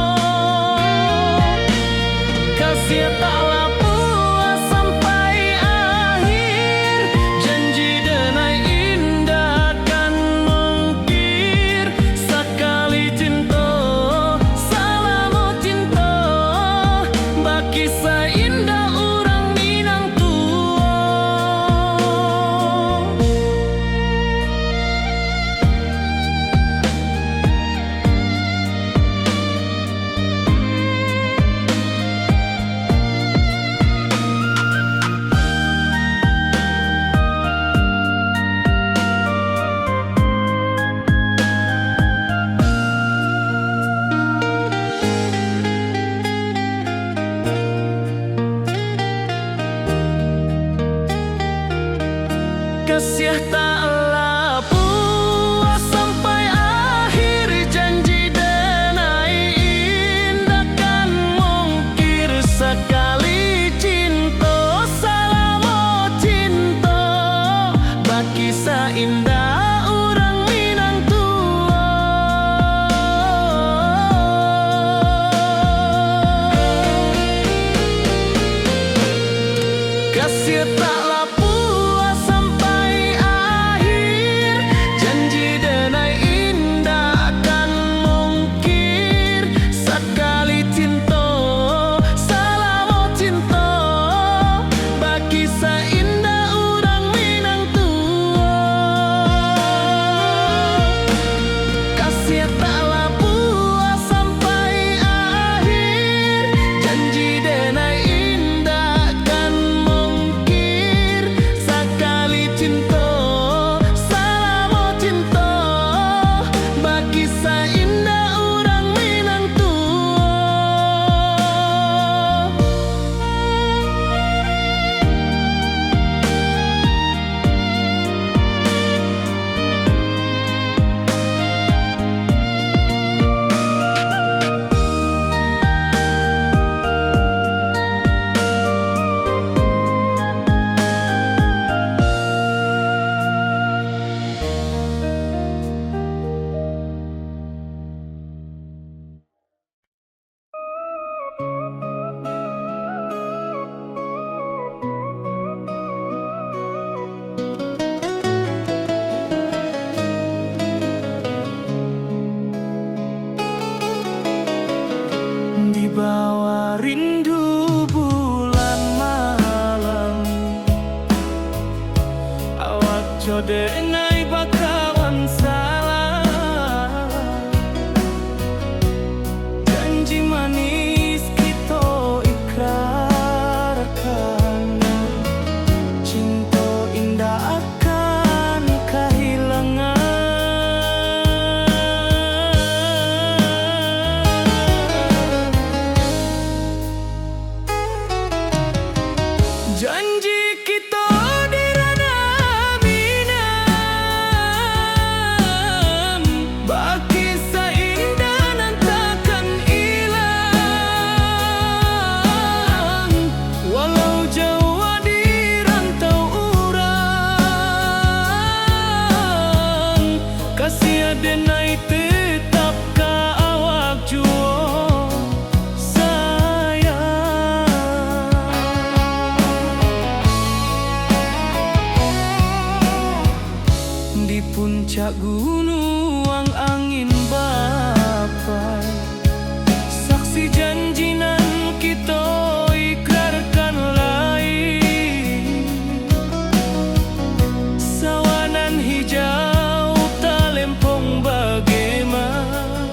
Wibawa rindu bulan malam, awak jode ngai bakawan salah. Janji manis kita ikrarkan, cinta indah akan kehilangan. Janji kita di ranah minam, baki seindah nan takkan hilang. Walau jauh di rantau urang, kasih adenai tetap ka awak juo di puncak gunung angin bapai. Saksi janji nan kita ikrarkan lain, sawanan hijau talempong bagaimana.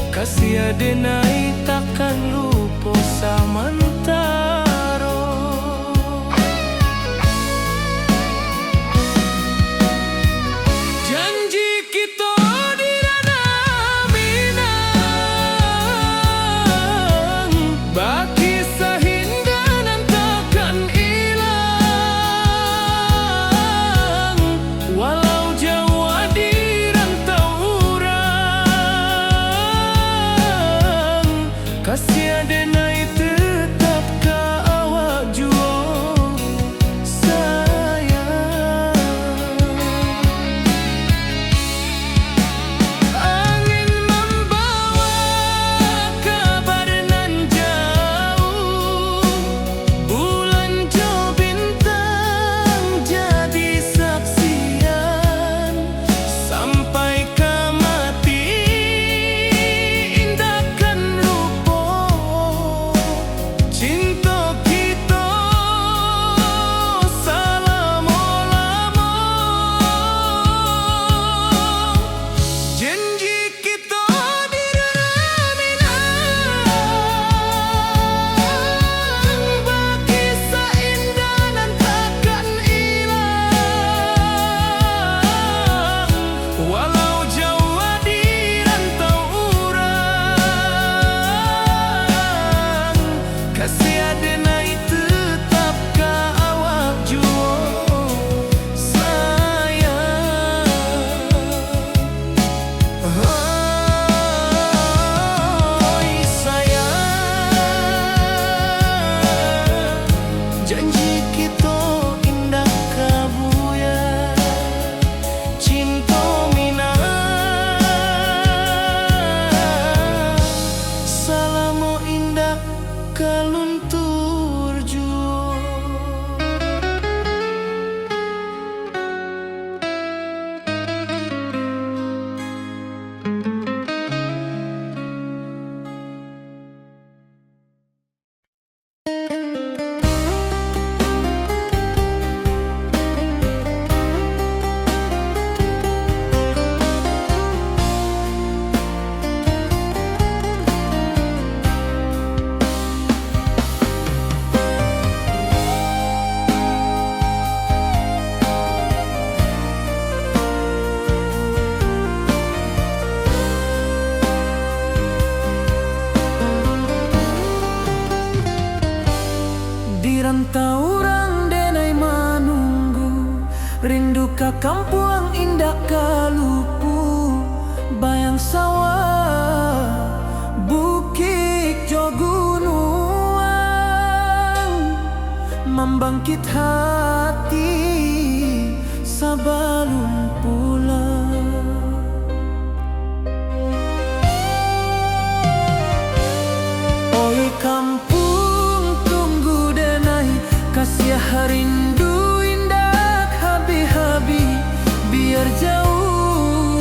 Kasih adenai takkan lupa samantara. Janji kita di ranah minang, baki sahinda nan takkan hilang. Walau jauh di rantau urang, kasih adenai tetap ka awak juo sayang. Angin membawa kabar nan jauh, bulan jo bintang jadi saksian. Sampai ke mati indahkan lupa cinta kita selama-lama. Janji kita di ranah minang, baki seindah nan takkan hilang. Walau jauh di rantau urang, kasih adenai tetap ka awak juo sayang. Oi sayang, janji kita indah kabuya, cinta minang, salamo indah kaluntur juo. Di rantau urang denai manunggu, rindu ka kampung indah kalupu. Bayang sawah, bukit jo gunung, membangkit hati sabalun pulang. Oi kampung tunggu denai, kasih rindu indah habi-habi. Biar jauh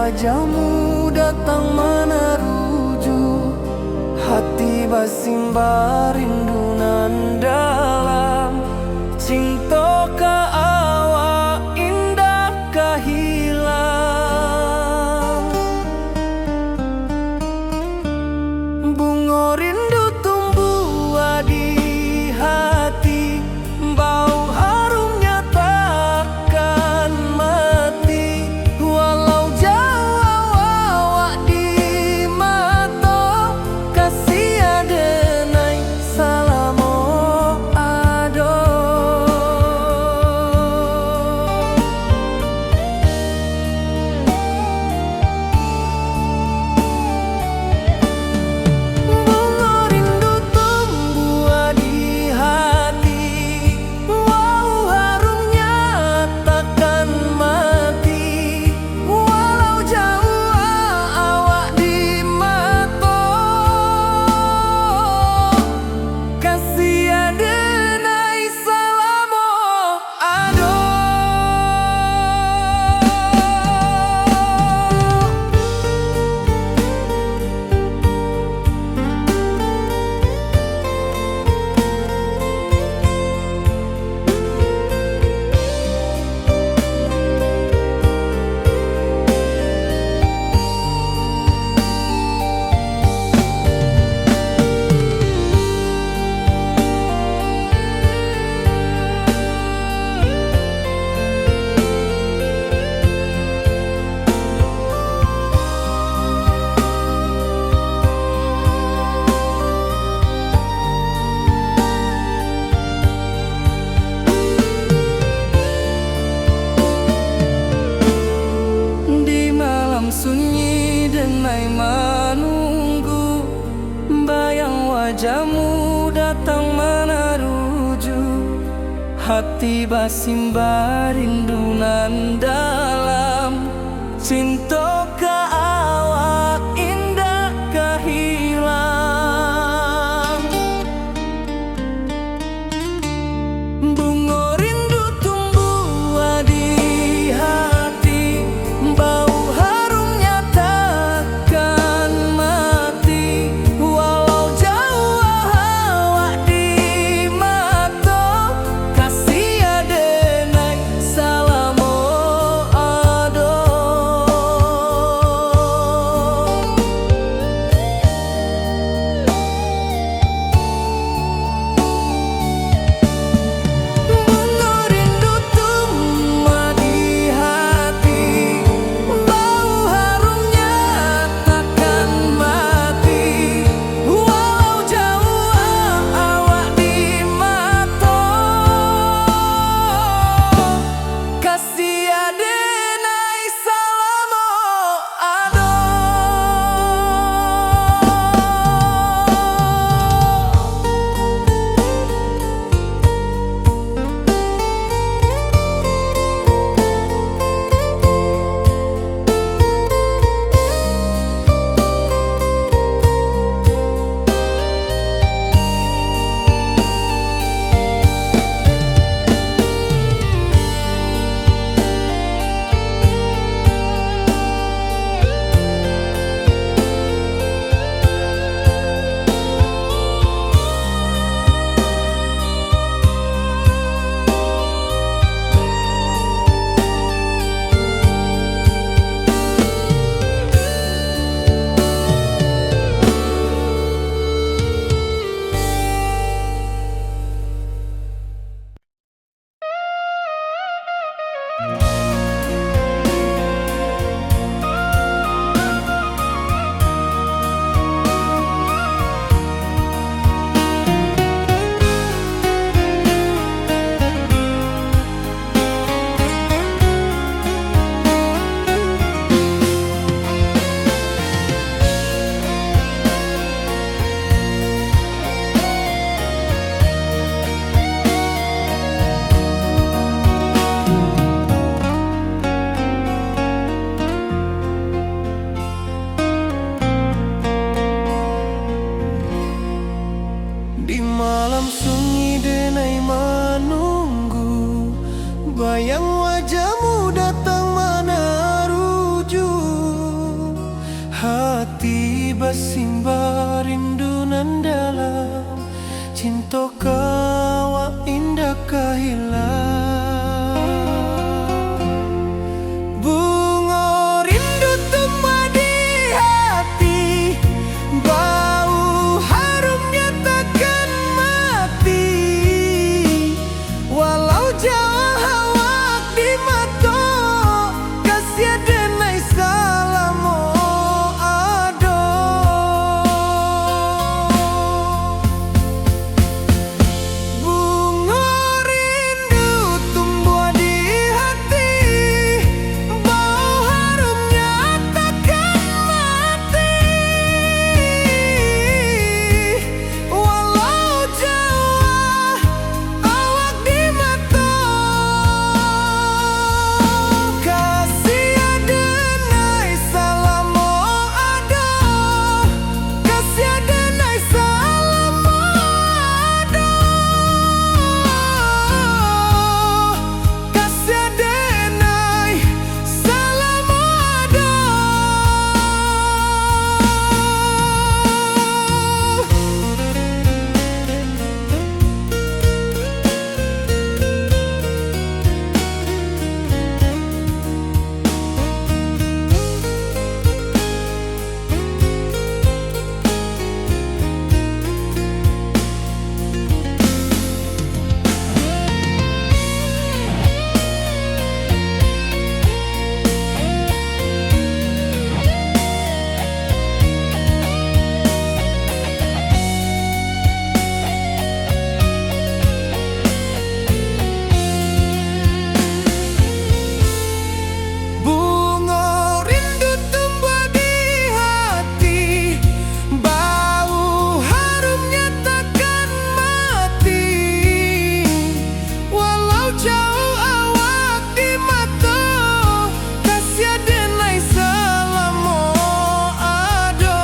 wajahmu datang meneruju, hati basimba rindu nan dalam. Cinta ka awak indah kahilang. Bunga rindu tumbuh di hati, bau harumnya takkan mati. Walau jauh awak di mata, kasih adenai salamo ado. Bunga rindu tumbuh di hati, wow harumnya takkan mati. Walau jauh awak di mata, kasih adenai salamo ado. Di malam sunyi denai menunggu, bayang wajahmu datang meneruju, hati basimba rindu nan dalam. Cinta ka awak indah kahilang. Bunga rindu tumbuh di hati, bau harumnya takkan mati. Walau jauh awak di mata, kasih adenai salamo ado. hati bersimba rindu nan dalam, cinta kawa indah kahilang. Bunga rindu tumbuh di hati, bau harumnya takkan mati. Walau jauh awak di mata, kasih denai salamo ado. Bunga rindu tumbuh di hati, bau harumnya takkan mati. Walau jauh awak di mata, kasih denai salamo ado, kasih denai salamo ado, kasih denai salamo ado. Bunga rindu tumbuh di hati, bau harumnya takkan mati. Walau jauh awak di mata, kasih denai salamo ado.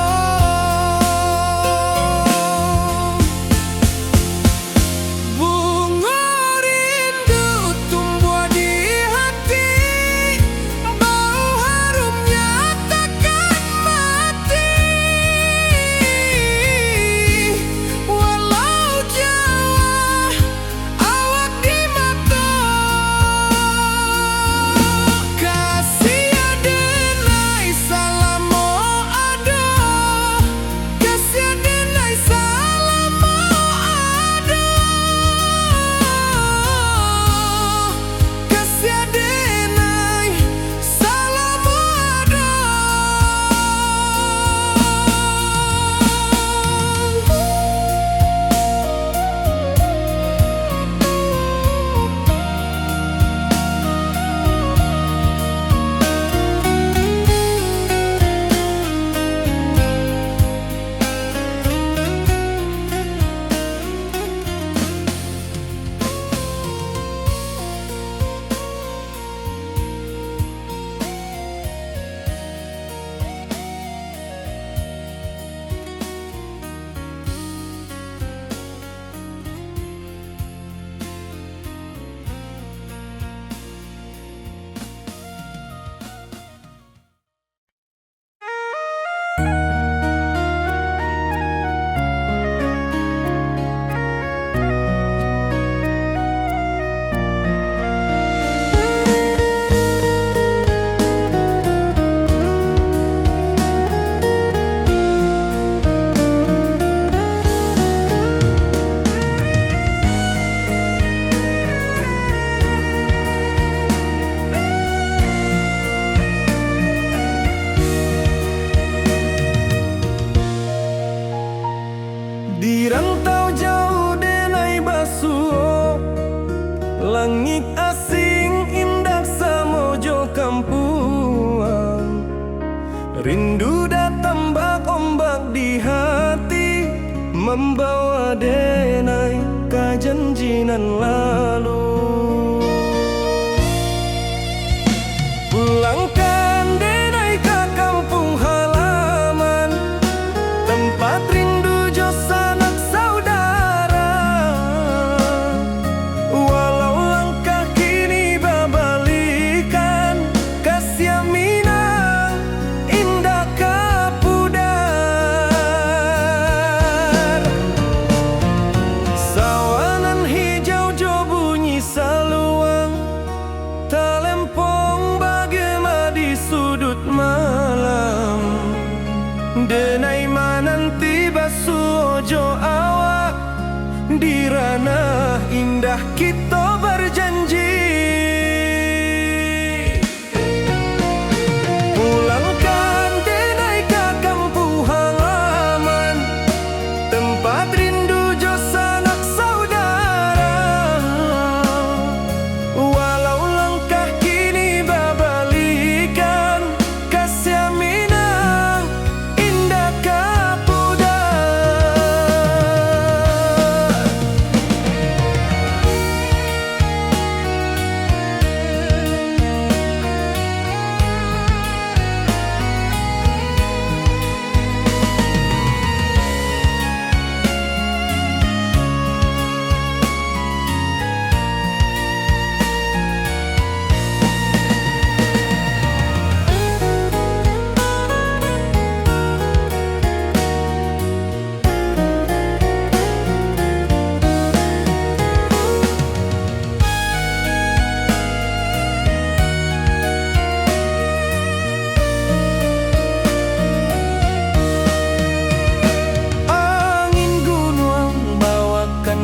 Bunga rindu tumbuh di hati, bau harumnya takkan mati. Walau jauh awak di mata, kasih denai salamo ado, kasih denai salamo ado, kasih denai salamo ado. Di rantau jauh denai basuh, langit asing indah samojo kampuang. Rindu datang bak ombak di hati, membawa denai kajanjinan lalu. Pulangkan denai ke kampung halaman, tempat rindu jo sanak saudara. Walau langkah kini babalikan, kasih minang indah kapude. indah kita berjanji. Pulangkan denai ke kampung halaman, tempat rindu jo sanak saudara. Walau langkah kini babalikan, kasih minang indah kapuda.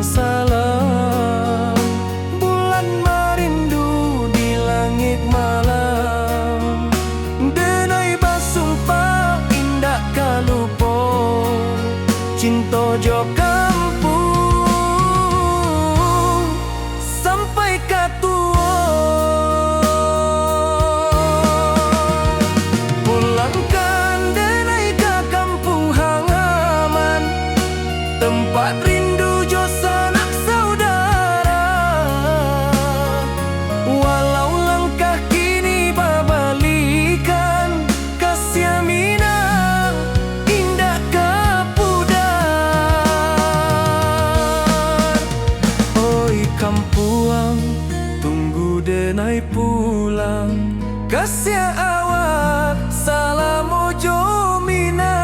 Salam bulan merindu di langit malam, denai basumpah indah kalupo cinta jo kampung sampai katua. Pulangkan denai ke kampung halaman, tempat rindu jo sanak saudara. Walau langkah kini babalikan, kasih minang indah kapudan. Oi kampuang, tunggu denai pulang, kasih awak salam ojo minang.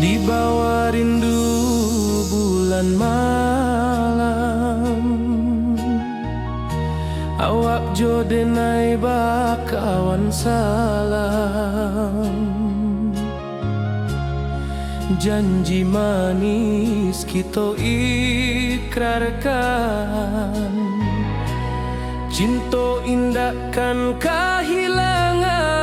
Di bawah rindu bulan malam, awak jo denai bakawan salam. Janji manis kita ikrarkan, cinta indahkan kehilangan.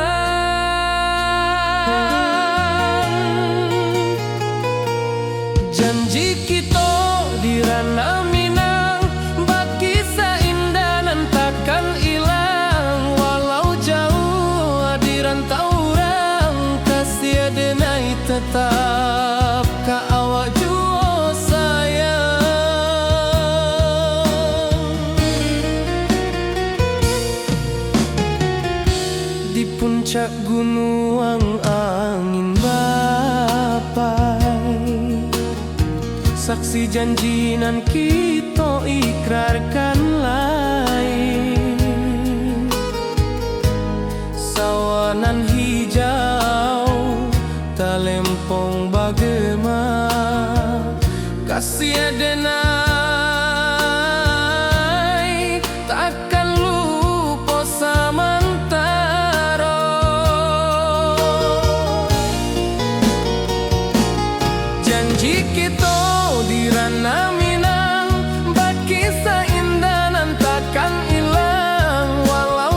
Janji kita di ranah Minang, bakisah indah nan takkan hilang. Walau jauh di rantau orang, kasih denai tetap ka awak jua sayang. Di puncak gunung angin bapai, saksi janji nan kita ikrarkan lain. Sawanan hijau talempong bagema, kasih denai takkan lupa samantara. Janji kita di ranah Minang, bakisah indah nan takkan hilang. Walau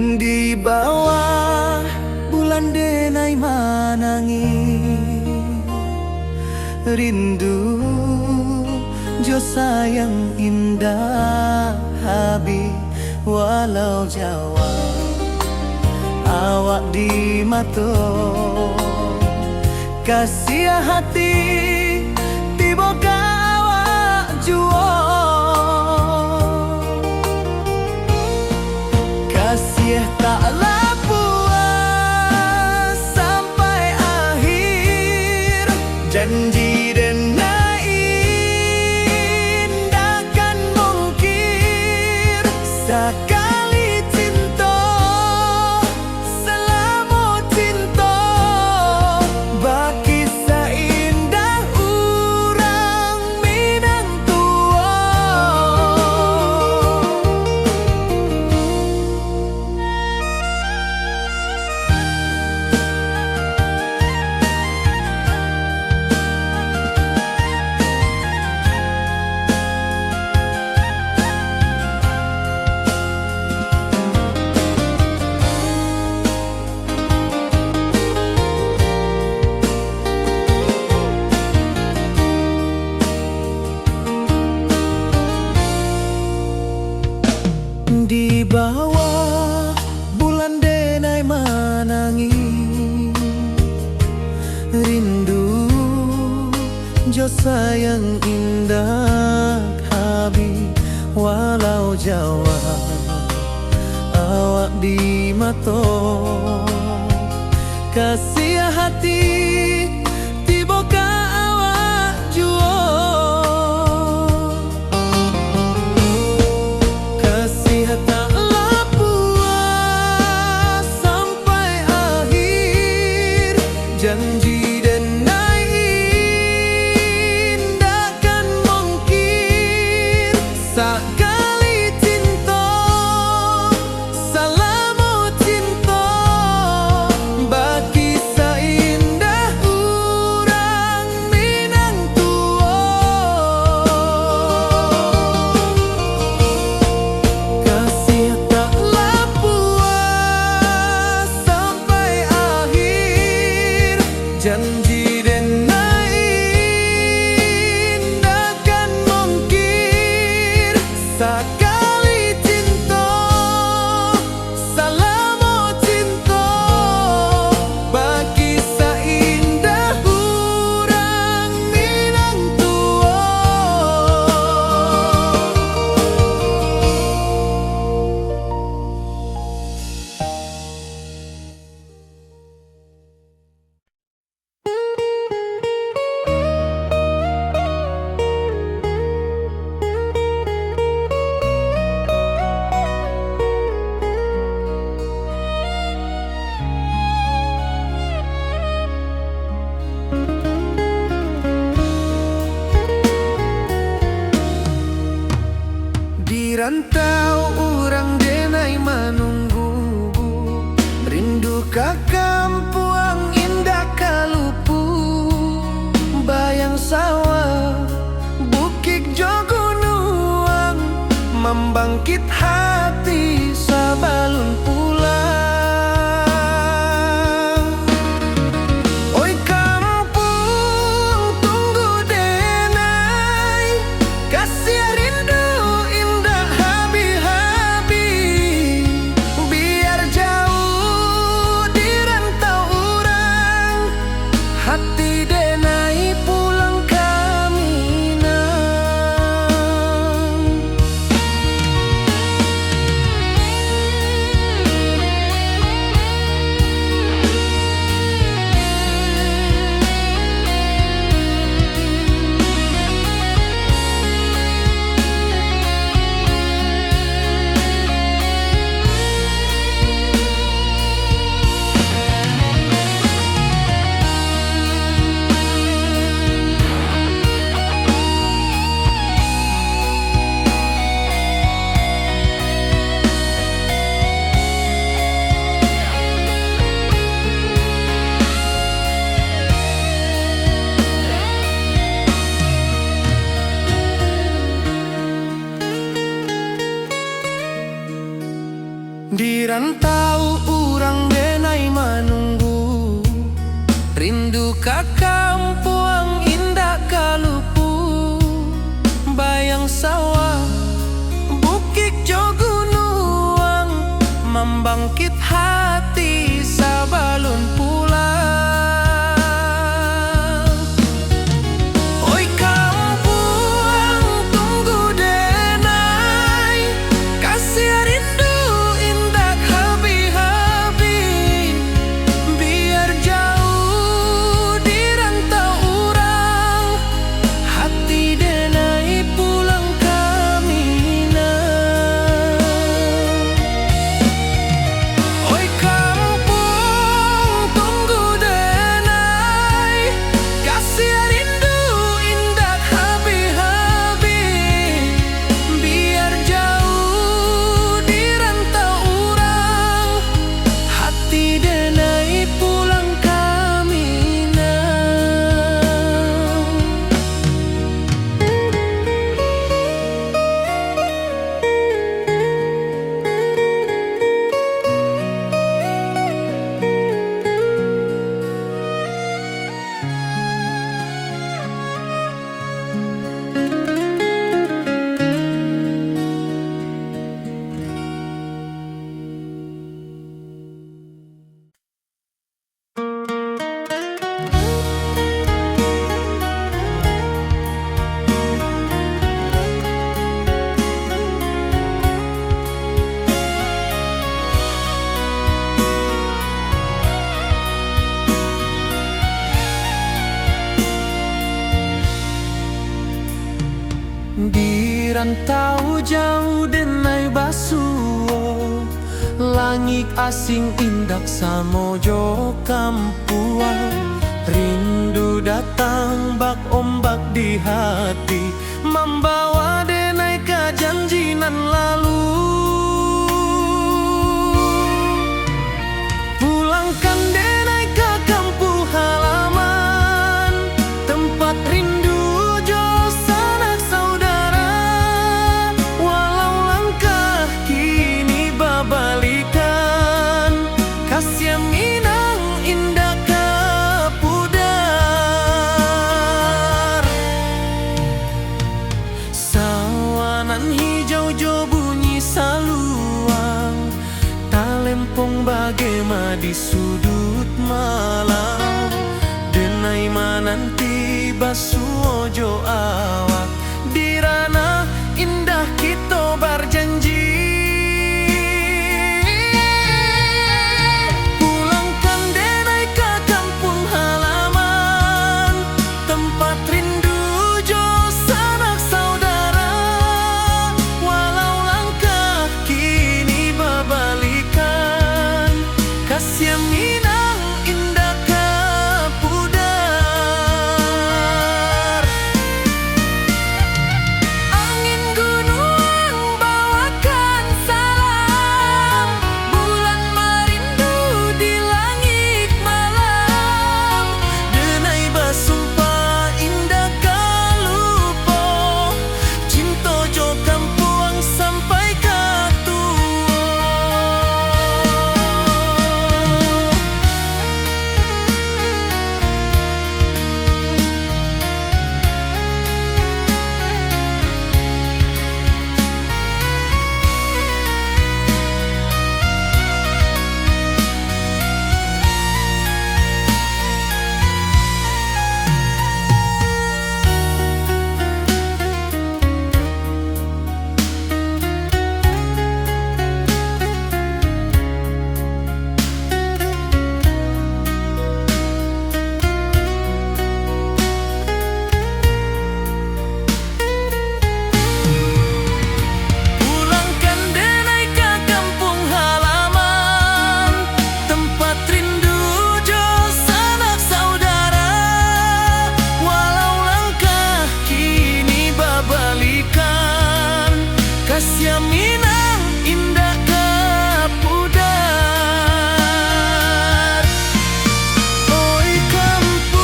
Di bawah bulan denai manangi rindu jo sayang indah habi walau Jawa awak di mato kasih hati tiba ka awak juo kasih taklah puas sampai akhir janji denai indakan mungkir sekali cinta selama cinta baki seindah urang Minang tua. Di bawah bulan denai manangi rindu jo sayang indah habi walau Jawa awak di mato kasih hati tiba ka awak juo kasih taklah puas sampai akhir janji denai indakan mungkir sekali cinta selama cinta baki seindah urang Minang tua kasih taklah puas sampai akhir janji denai indakan mungkir sekali cinta selama cinta baki seindah urang Minang tua. Di rantau urang denai menunggu rindu ka kampuang indah kalupu bayang sawah bukit jo gunung membangkit hati sabalun pulang. Oi kampung tunggu denai kasih rindu indah habi-habi biar jauh di rantau urang hati denai pulang ke Minang. Di rantau urang denai manunggu, rindu ka kampung indah kalupu. Bayang sawah, bukit jo gunung, membangkit hati sabalun pulang. Oi kampung tunggu denai, kasih rindu indah habi-habi. Biar jauh di rantau urang, hati denai pulang kamina. Oi kampung tunggu denai, kasih rindu indah habi-habi. Biar jauh di rantau urang, hati denai pulang kamina. Di rantau jauh denai basuo, langit asing indak samojo kampuang. Rindu datang bak ombak di hati, membawa denai ke janji nan lalu. Pulangkan denai ke kampung halaman, tempat rindu jo sanak saudara. Walau langkah kini babalikan, kasih minang indah ke pudar. Sawanan hijau jo bunyi saluang, talempong bagema di sudut malam. Denai mananti basuo jo awak, di ranah indah kita berjanji. Pulangkan denai ke kampung halaman, tempat rindu jo sanak saudara. Walau langkah kini babalikan, kasih minang indah ke pudar. Angin gunung bawakan salam, bulan merindu di langit malam. Denai basumpah indah kalupo, cinta jo kampuang sampai ke tua. Pulangkan denai ke kampung halaman, tempat rindu jo sanak saudara. Walau langkah kini babalikan, kasih minang indah ke pudar. Oi kampung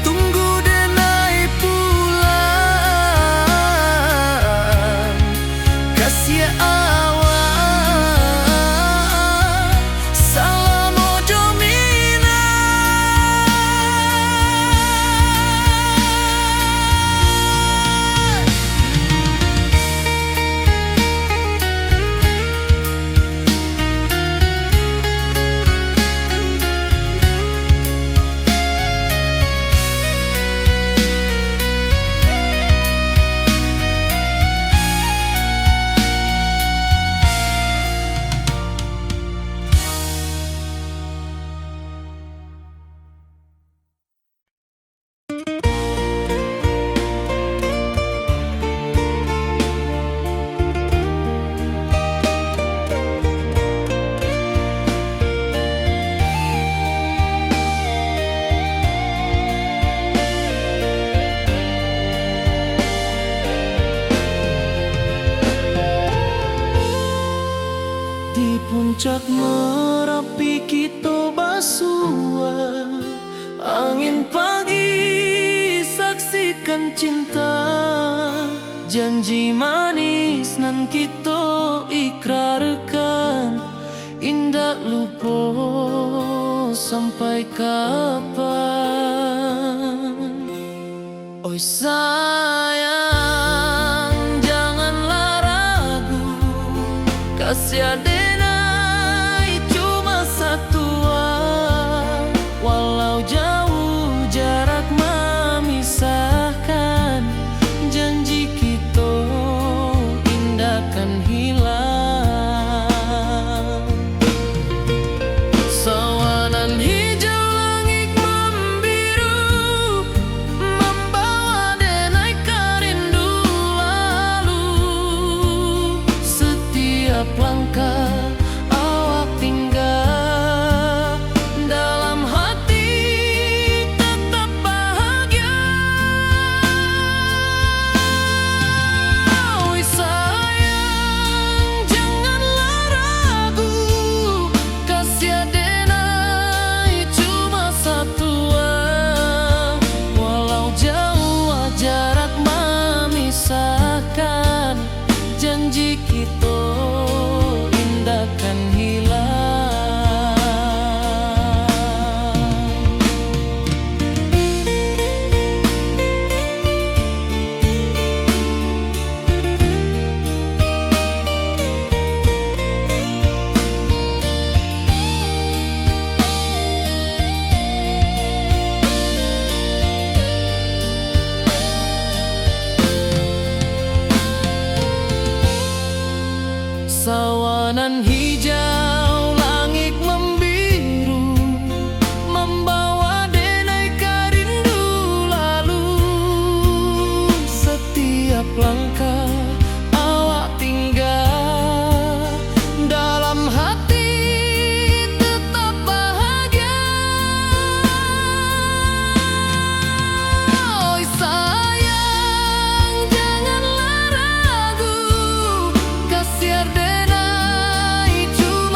tunggu denai pulang, kasih puncak Merapi kita basua, angin pagi saksikan cinta, janji manis nan kita ikrarkan, indah lupa sampai kapan. Oi sayang, janganlah ragu, kasih adenai cuma satu, walau jauh jarak memisahkan, janji kita indah kan hilang. Sawanan hijau langit membiru, membawa denai kerindu lalu. Setiap langkah awak tinggal, dalam hati tetap bahagia. Oi sayang, janganlah ragu, kasih adenai cuma satu, walau jauh jarak memisahkan, janji kita indah kan hilang. Sawanan hijau langit membiru, membawa denai kerindu lalu. Setiap langkah awak tinggal, dalam hati tetap bahagia. Oi sayang, janganlah ragu, kasih adenai cuma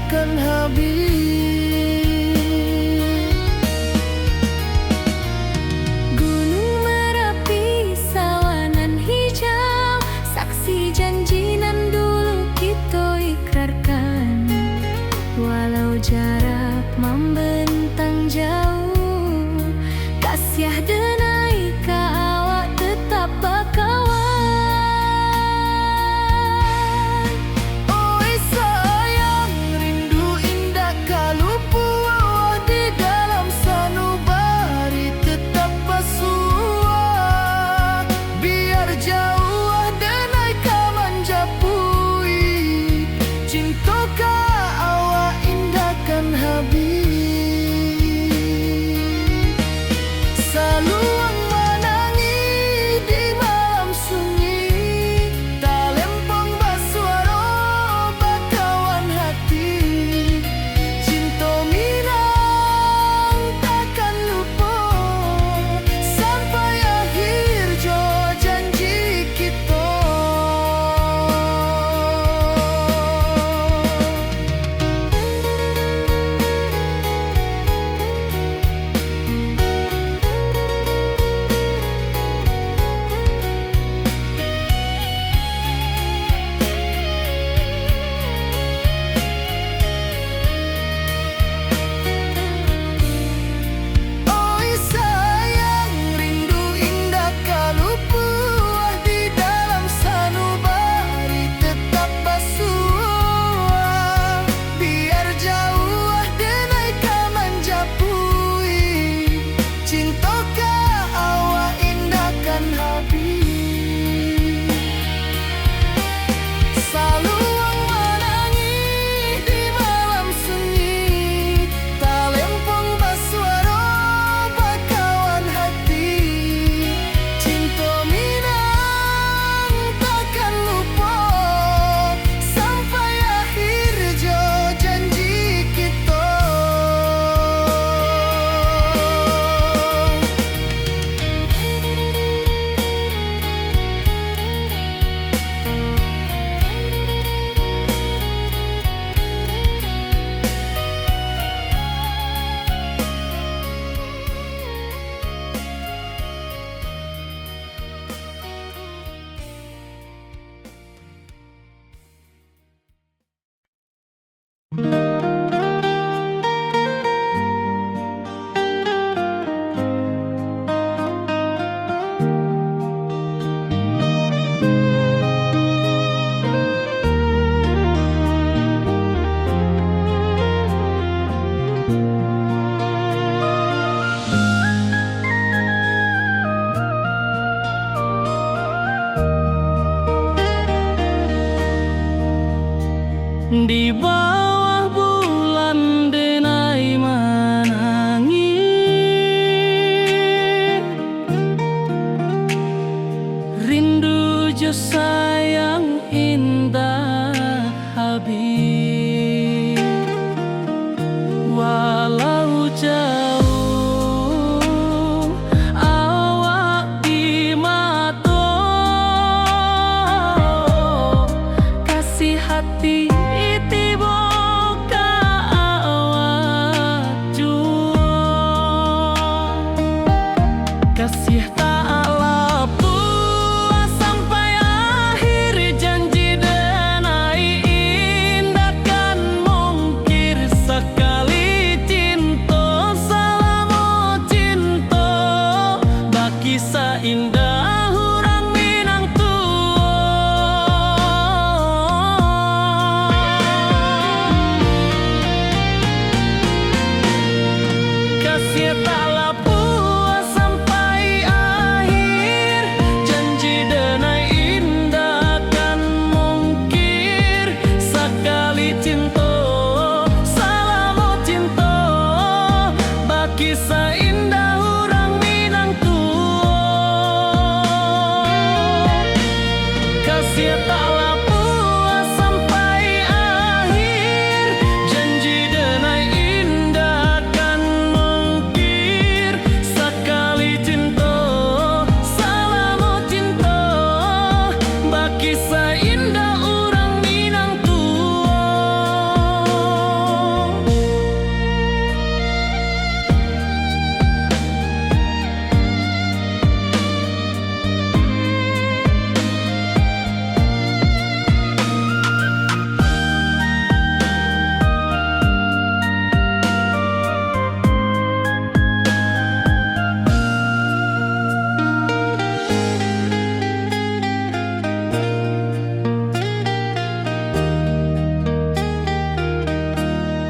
takkan habis. Gunung Merapi, sawanan hijau, saksi janji nan dulu kita ikrarkan. Walau jarak membentang jauh, kasih denai ka awak tetap bakawan. Oi sayang, rindu indah kalupu awak di dalam sanubari tetap bersua. Biar jauh denai ka manjapui, cinta ka awak indahkan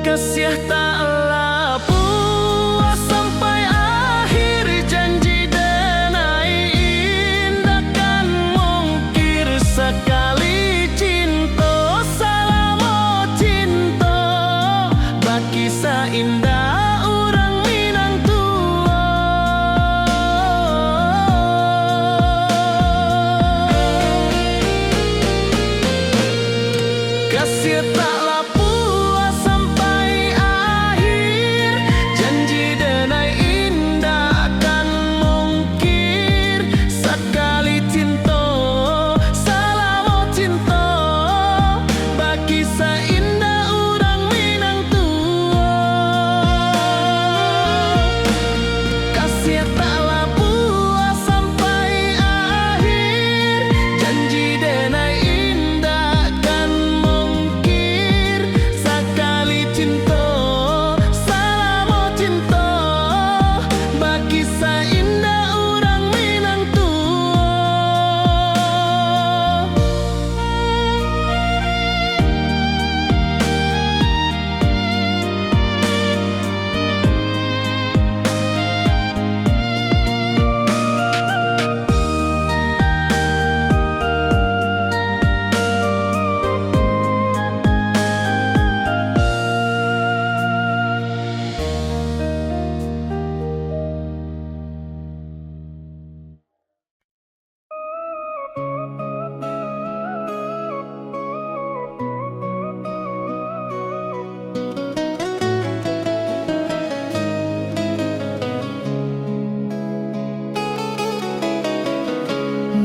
kasih taklah puas sampai akhir, janji denai indah kan mungkir sekali cinta, salamo cinta bagi seindah orang Minang tua. Kasih taklah puas sampai akhir, janji denai indah kan mungkir sekali cinta, salamo cinta bagi seindah orang Minang tua. Kasih taklah puas sampai akhir, janji denai indah kan mungkir sekali cinta, salamo cinta bagi seindah orang Minang tua.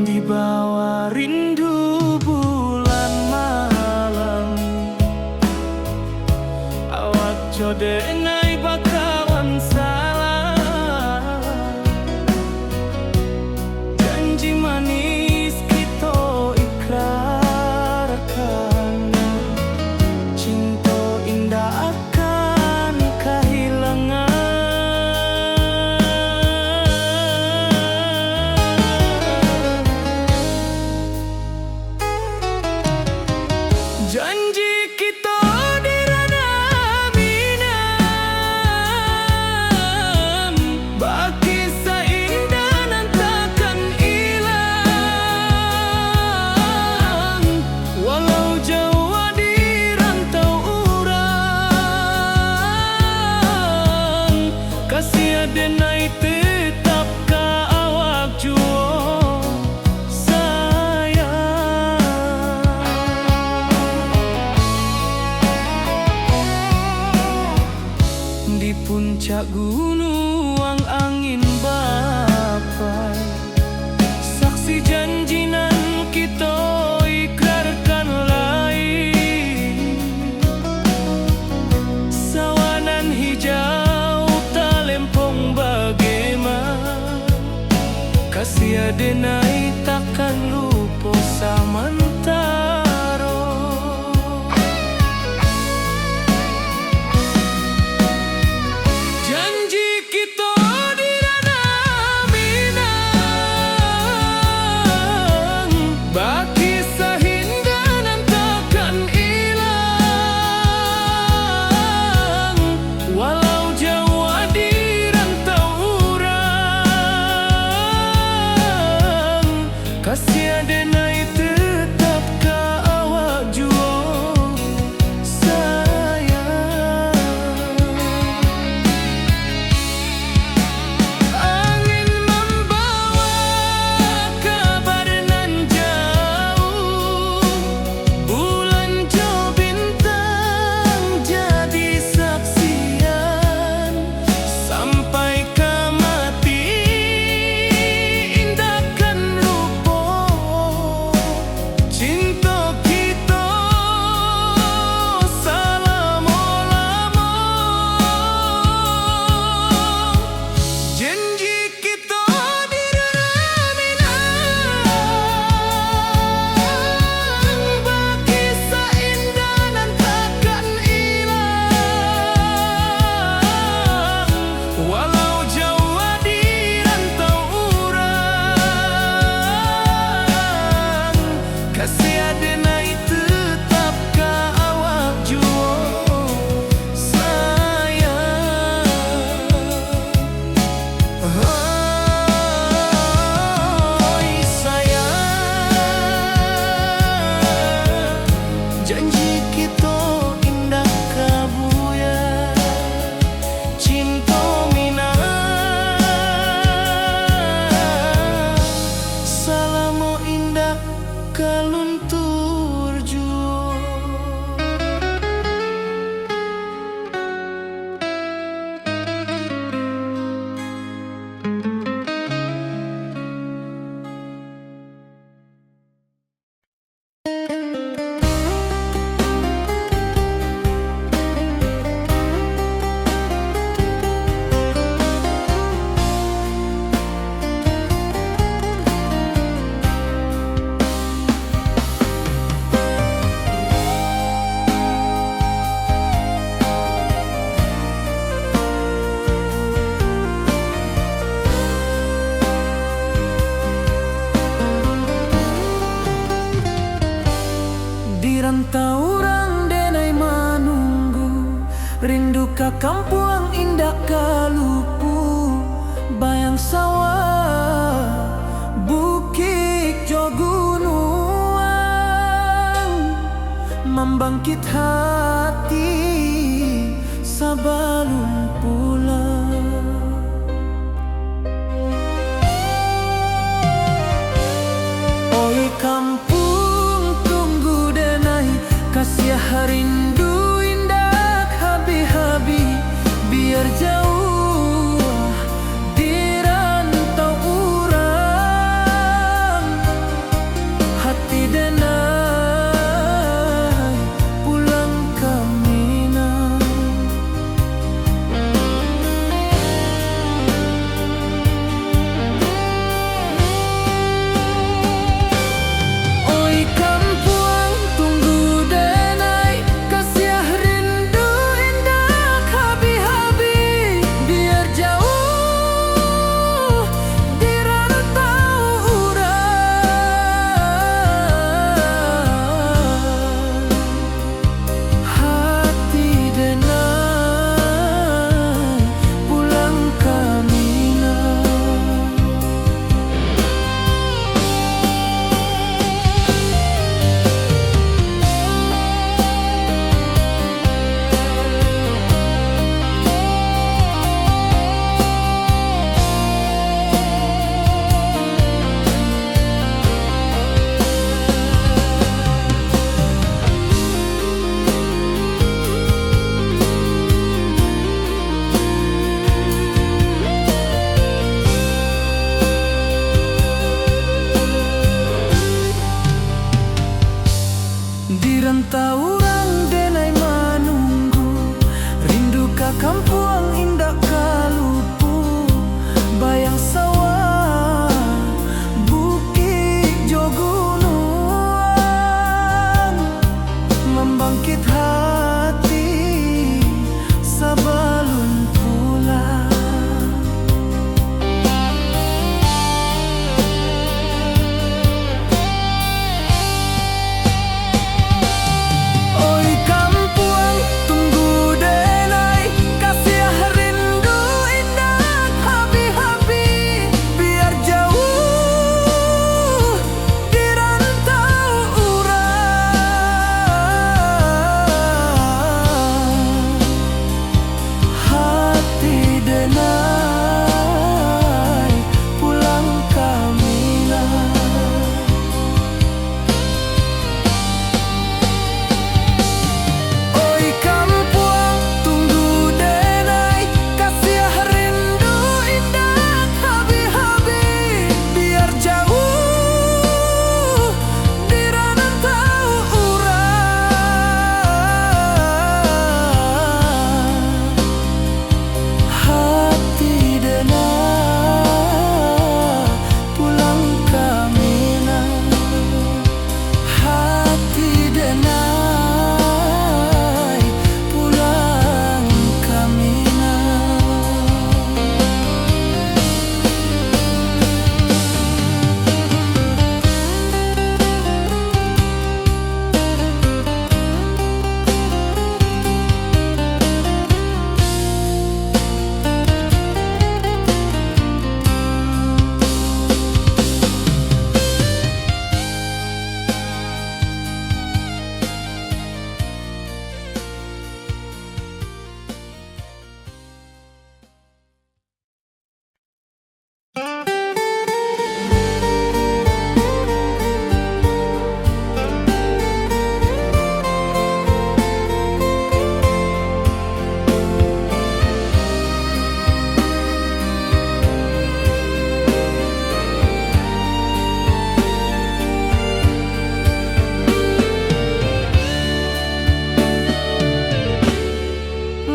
Di bawah rindu bulan malam, awak jodenai bakawan salah, janji manis kita ikrarkan, cinta indah akan kehilangan. Janji kita di ranah Minang, bagi seindah nan takkan hilang, walau jauh di rantau urang, kasih denai tetap ka awak jua di puncak gunung angin bapai, saksi janji nan kita ikrarkan lain, sawanan hijau talempong bagaimana, kasih denai takkan lupa samantara. Janji kita di ranah Minang, bagi seindah nan takkan hilang, walau jauh di rantau urang, kasih Rindu ka kampung indah kalupu, bayang sawah, bukit jo gunung, membangkit hati sebelum pulang. Oi kampung tunggu denai, kasih rindu biar jauh di rantau urang, hati denai pulang ke Minang. Oi kampung tunggu denai, kasih rindu indah habi-habi, biar jauh di rantau urang, hati denai pulang ke Minang. Di rantau urang denai menunggu, rindu ka kampung indah kalupu, bayang sawah, bukit jo gunung, membangkit hati sebelum pulang. Oi kampung tunggu denai, kasih rindu indah habi-habi, biar jauh di rantau urang, hati denai pulang ke Minang. Oi kampung tunggu denai, kasih rindu indah habi-habi, biar jauh di rantau urang, hati denai pulang ke Minang, hati denai pulang ke Minang.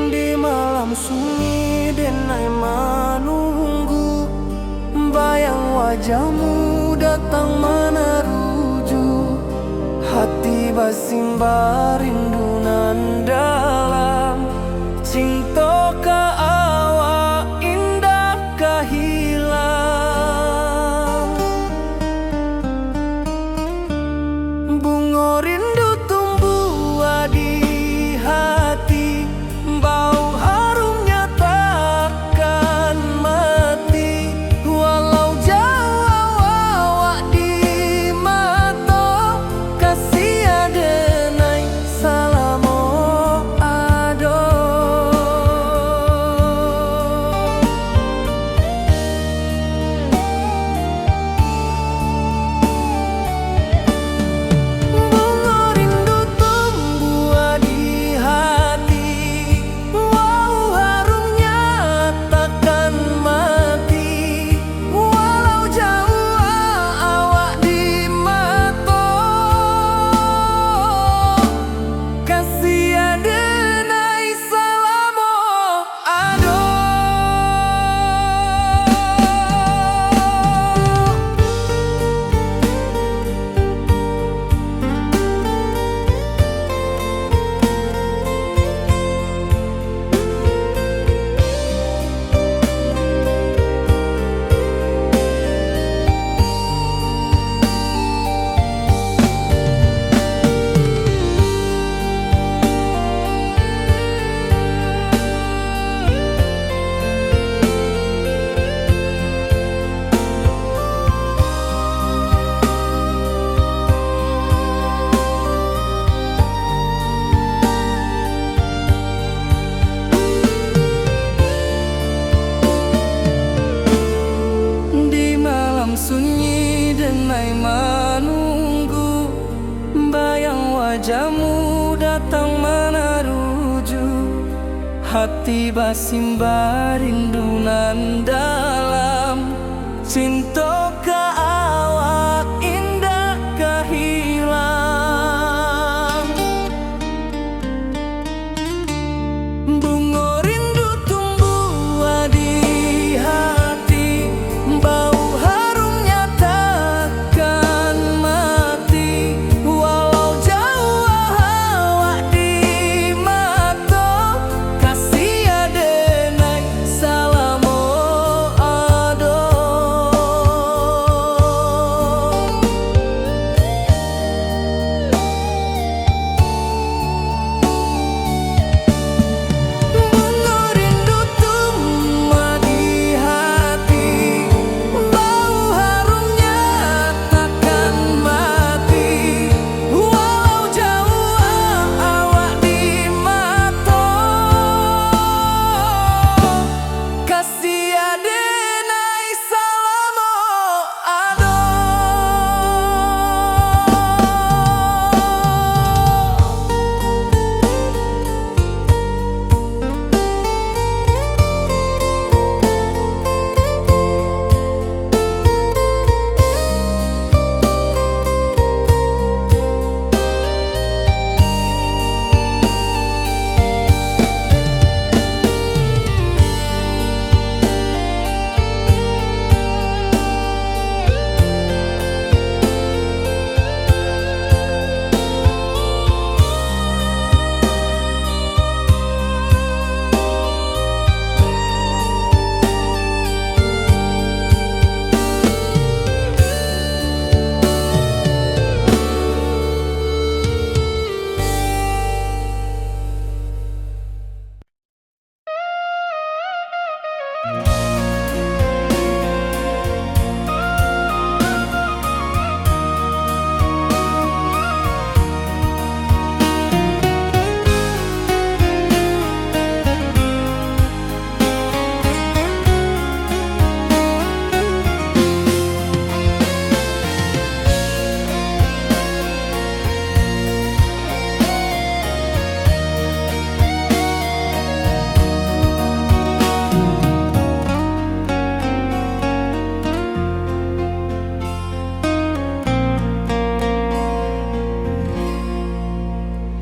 Di malam sunyi denai menunggu, bayang wajahmu datang meneruju, hati basimba rindu nan dalam, cinta ka awak indah ka hilang. Bunga rindu tumbuh di hati, hati basimba rindunan dalam cinta ka awak indah kahilang. Bunga rindu tumbuh di hati, bau harumnya takkan mati. Walau jauh awak di mata, kasih adenai salamo ado. Bunga rindu tumbuh di hati, bau harumnya takkan mati. Walau jauh awak di mata, kasih adenai salamo ado.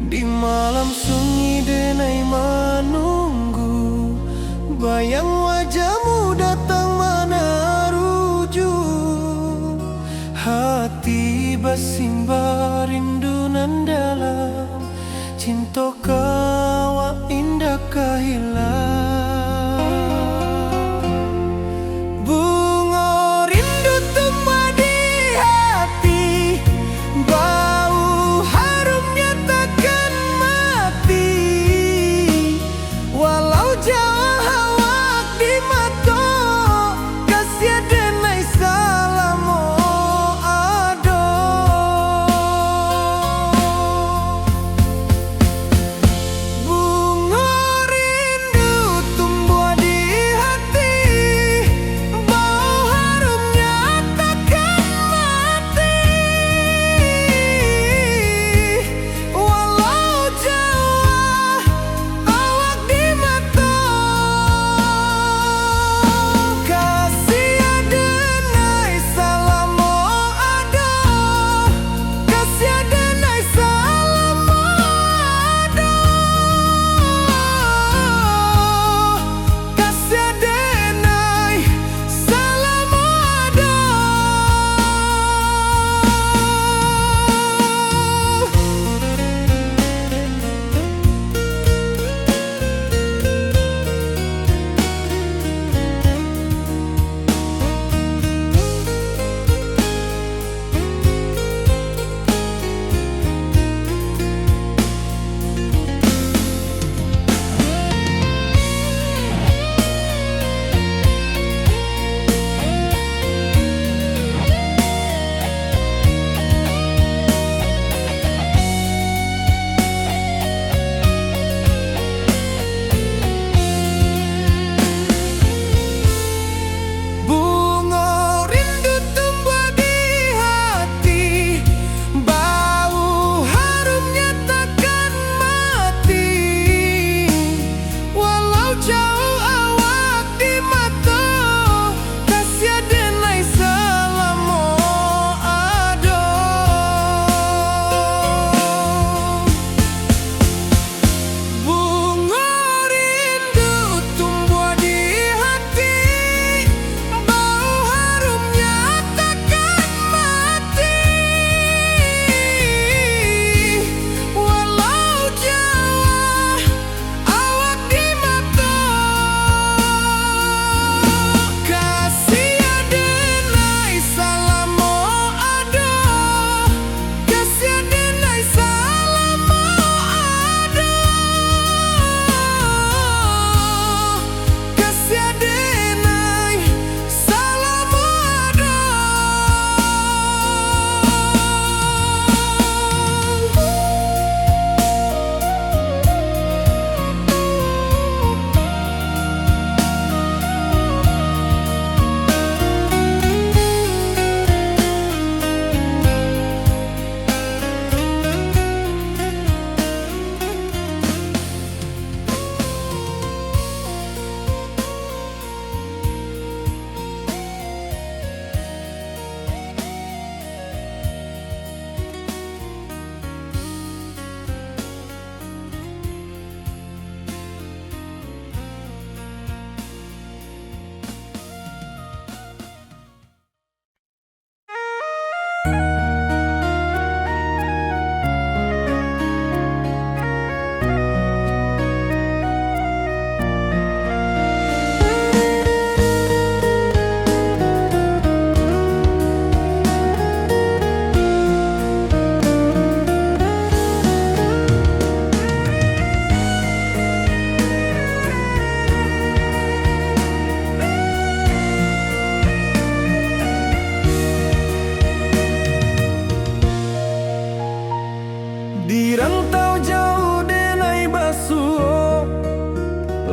Di malam sunyi denai menunggu, bayang wajahmu datang mana rujuk. Hati basimba rindunan dalam cinta kawa indah kahilang. Bunga rindu tumbuh di hati, bau harumnya takkan mati. Walau jauh awak di mata, kasih adenai salamo ado.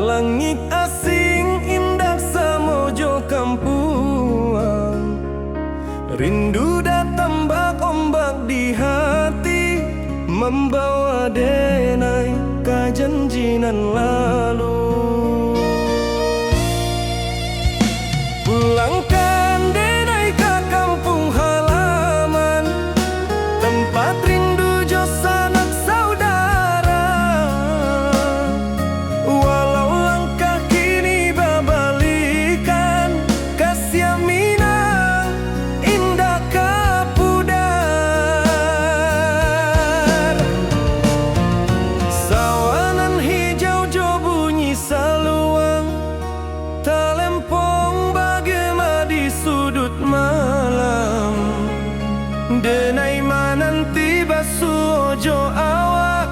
Langit asing indah samojo kampuang, rindu datang ombak di hati, membawa denai kajanjinan lalu. Pulangkan denai ke kampung halaman, tempat rindu jo sanak saudara. Walau langkah kini babalikan, kasih Minang indah kapudar. Sawangan hijau jo bunyi saluang, talempong bagema di sudut malam. Denai mananti basuojo awak,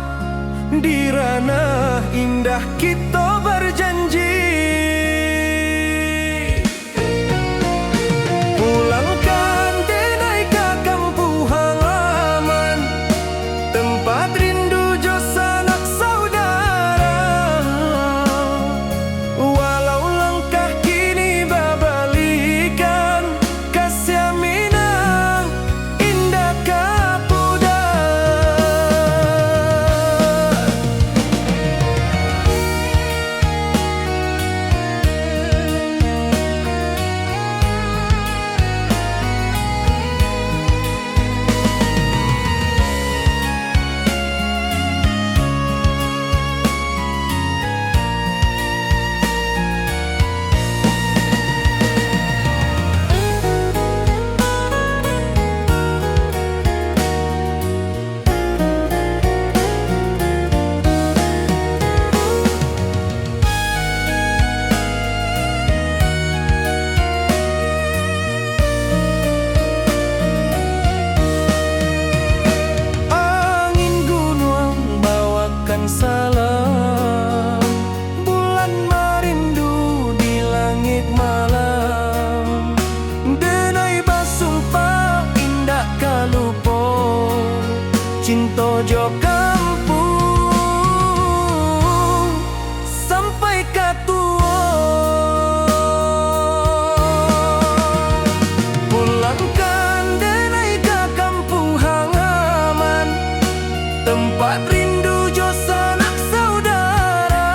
di ranah indah kita berjanji. Pulangkan denai ke kampung halaman, tempat rindu jo sanak saudara. Walau langkah kini babalikan, kasih Minang indah kapudar. Angin gunung bawakan salam, bulan merindu di langit malam. Denai basumpah indah kalupo, cinta jo kampung sampai katua. Pulangkan denai ke kampung halaman, tempat rindu jo sanak saudara.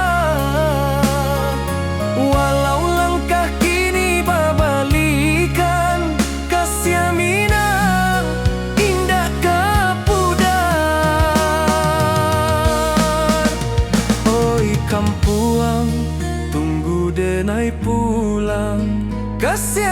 Walau langkah kini babalikan, kasih Minang indah kapudar. Oi kampuang, tunggu denai pulang, kasih